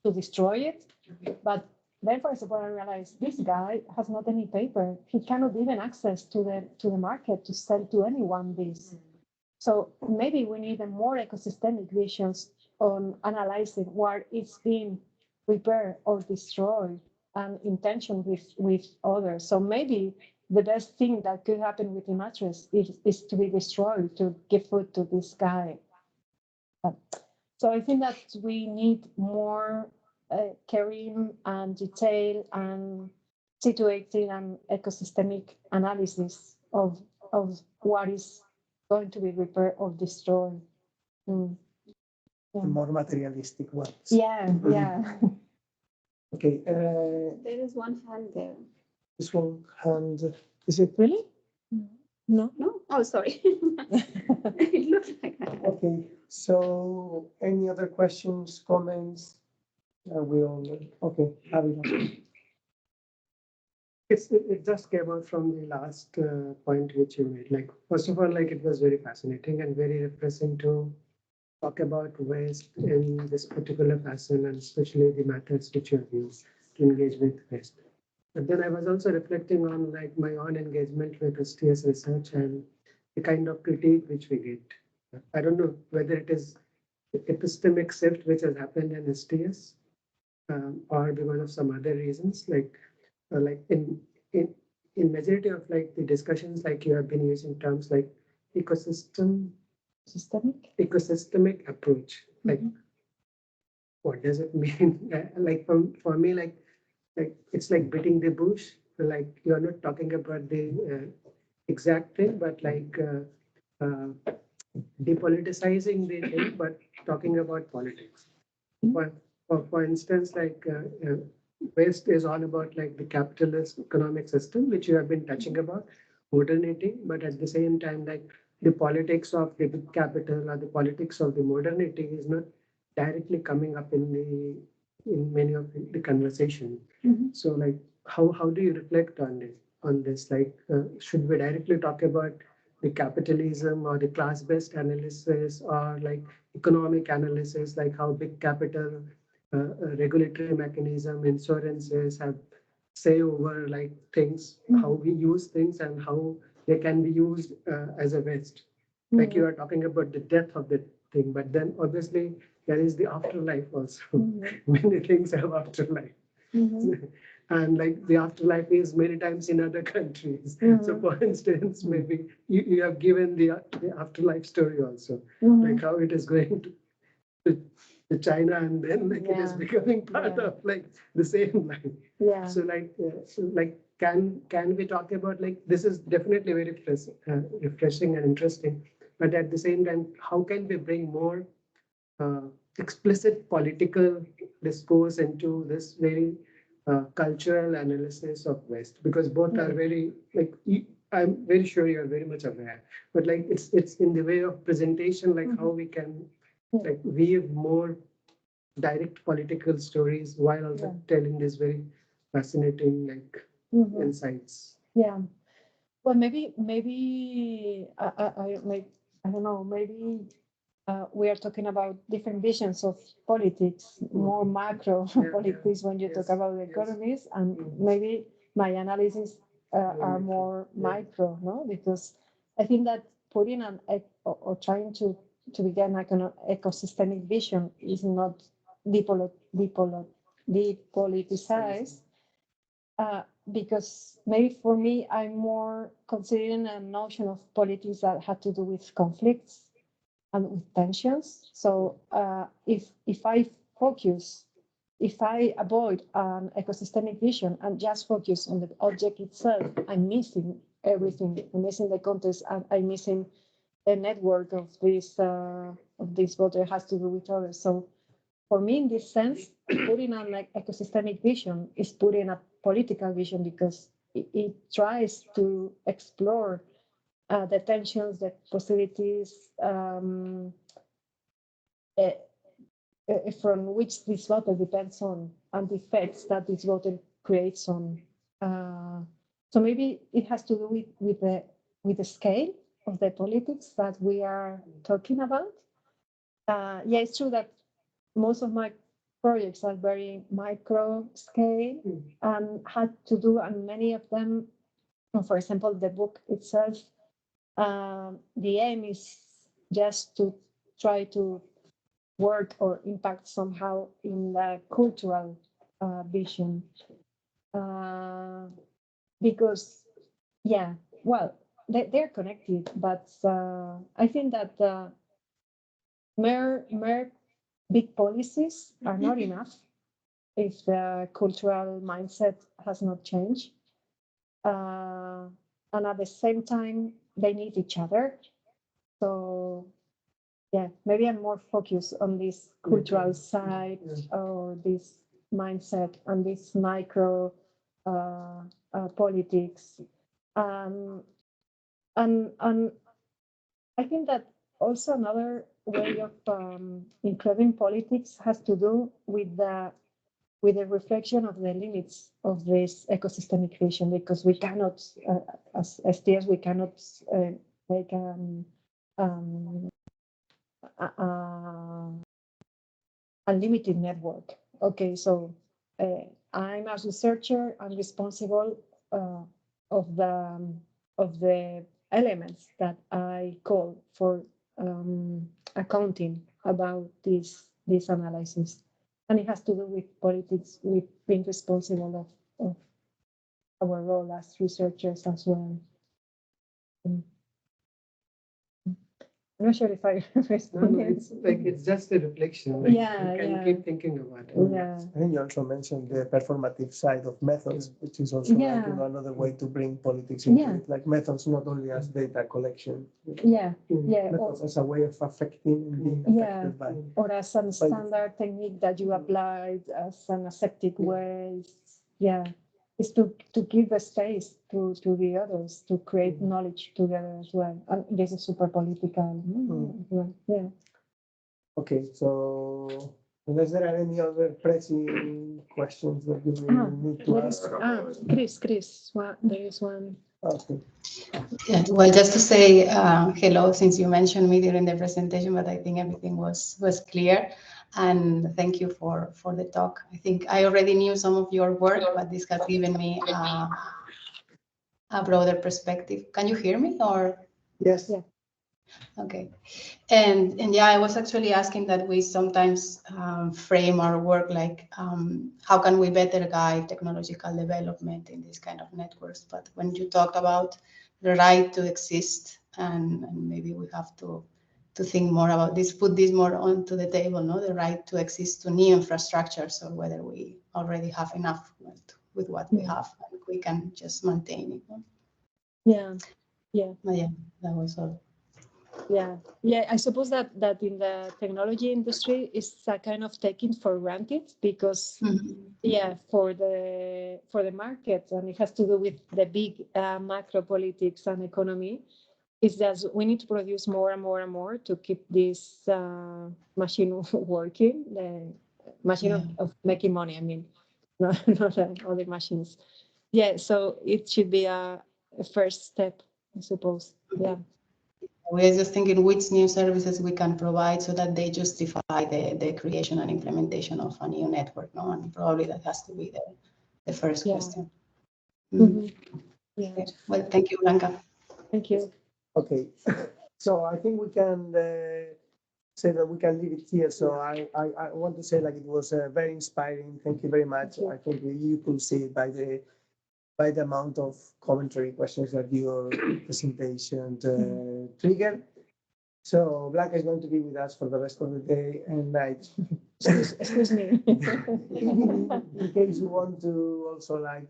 to destroy it. But then, for example, I realized this guy has not any paper. He cannot even access to the market to sell to anyone this. So maybe we need a more ecosystemic visions on analyzing what is being repaired or destroyed and intention with others. So maybe the best thing that could happen with the mattress is to be destroyed, to give food to this guy. So I think that we need more caring and detail and situating and ecosystemic analysis of what is going to be repaired or destroyed. Mm. The more materialistic ones. Yeah, yeah. Okay, There is one hand there. this one hand, is it? Really? No. No? Oh, sorry. It looks like that. Okay, so any other questions, comments? We all, okay, Javi. It just came out from the last point which you made. Like, first of all, like it was very fascinating and very refreshing to talk about waste in this particular fashion, and especially the methods which you have used to engage with waste. But then I was also reflecting on like my own engagement with STS research and the kind of critique which we get. I don't know whether it is the epistemic shift which has happened in STS or because of some other reasons, like in majority of like the discussions, like you have been using terms like ecosystemic approach. Like, what does it mean? Like for me, like it's like beating the bush. Like you are not talking about the exact thing, but like depoliticizing the thing, but talking about politics. For instance, like waste is all about like the capitalist economic system, which you have been touching about, modernity, but at the same time, like the politics of the big capital or the politics of the modernity is not directly coming up in many of the conversation. So like how do you reflect on this? Like should we directly talk about the capitalism or the class-based analysis or like economic analysis, like how big capital regulatory mechanism, insurances have say over like things, how we use things and how they can be used as a waste. Like you are talking about the death of the thing, but then obviously there is the afterlife also. Many things have afterlife. And like the afterlife is many times in other countries. So for instance, maybe you have given the afterlife story also, like how it is going to China and then like it is becoming part of like the same life. Yeah. So like can we talk about like this is definitely very refreshing and interesting, but at the same time, how can we bring more explicit political discourse into this very cultural analysis of waste, because both are very like I'm very sure you are very much aware, but like it's in the way of presentation, like how we can like weave more direct political stories while also telling these very fascinating like insights. Yeah. Well, maybe I don't know. Maybe we are talking about different visions of politics, more macro politics when you talk about the economies, and maybe my analysis are more micro, no? Because I think that putting or trying to begin like an ecosystemic vision is not depoliticized. Because maybe for me, I'm more considering a notion of politics that had to do with conflicts and with tensions. So if I focus if I avoid an ecosystemic vision and just focus on the object itself, I'm missing everything. I'm missing the context, and I'm missing the network of this what it has to do with others. So for me, in this sense, putting an ecosystemic vision is putting a political vision, because it tries to explore the tensions, the possibilities, from which this water depends on, and the effects that this water creates on. So maybe it has to do with the scale of the politics that we are talking about. Yeah, it's true that most of my projects are very micro scale and had to do, and many of them, for example, the book itself, the aim is just to try to work or impact somehow in the cultural vision. Because, yeah, well, they're connected, but I think that mere big policies are not enough if the cultural mindset has not changed. And at the same time, they need each other. So yeah, maybe I'm more focused on this cultural side or this mindset and this micro politics. And I think that also another way of including politics has to do with the reflection of the limits of this ecosystemic vision, because we cannot, as STS, we cannot make unlimited network. Okay, so I'm as researcher, I'm responsible of the elements that I call for accounting about this analysis, and it has to do with politics, with being responsible of our role as researchers as well. I'm not sure if I No, responded. it's like, it's just a reflection. Like, Yeah, you can yeah. keep thinking about it. Yeah, I think you also mentioned the performative side of methods, which is also like, Yeah. another way to bring politics into Yeah. it. Like methods not only as data collection, yeah, yeah. methods as a way of affecting and being Yeah. affected by. Or as a standard technique that you applied as an aseptic way. Yeah, is to give a space to the others to create knowledge together as well. And this is super political. Yeah. Okay, so unless there are any other pressing questions that you need to There is, ask. Chris, there is one. Okay. Yeah, well, just to say hello, since you mentioned me during the presentation, but I think everything was clear. And thank you for the talk. I think I already knew some of your work, but this has given me a broader perspective. Can you hear me or? Yes. Yeah. Okay. And yeah, I was actually asking that we sometimes frame our work like how can we better guide technological development in this kind of networks? But when you talked about the right to exist, and maybe we have to think more about this, put this more onto the table, no? The right to exist to new infrastructures, or whether we already have enough with what we have and we can just maintain it. No? Yeah. But yeah, that was all. Yeah. I suppose that in the technology industry is a kind of taken for granted, because for the market, and it has to do with the big macro politics and economy, is that we need to produce more and more and more to keep this machine working, the machine of making money. I mean, not other machines. Yeah, so it should be a first step, I suppose. Yeah. We're just thinking which new services we can provide so that they justify the creation and implementation of a new network. No, and probably that has to be the first question. Yeah. Okay. Well, thank you, Blanca. Thank you. Okay, so I think we can say that we can leave it here. So I want to say, like, it was very inspiring. Thank you very much. I think you could see it by the amount of commentary questions that your presentation triggered. So Blanca is going to be with us for the rest of the day and night. Excuse me. In case you want to also like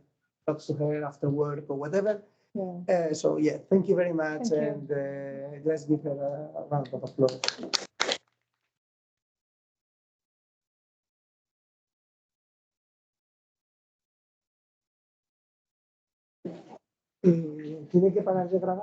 talk to her after work or whatever. Yeah. So yeah, thank you very much, Thank you. and let's give her a round of applause. ¿Tiene que parar de grabar?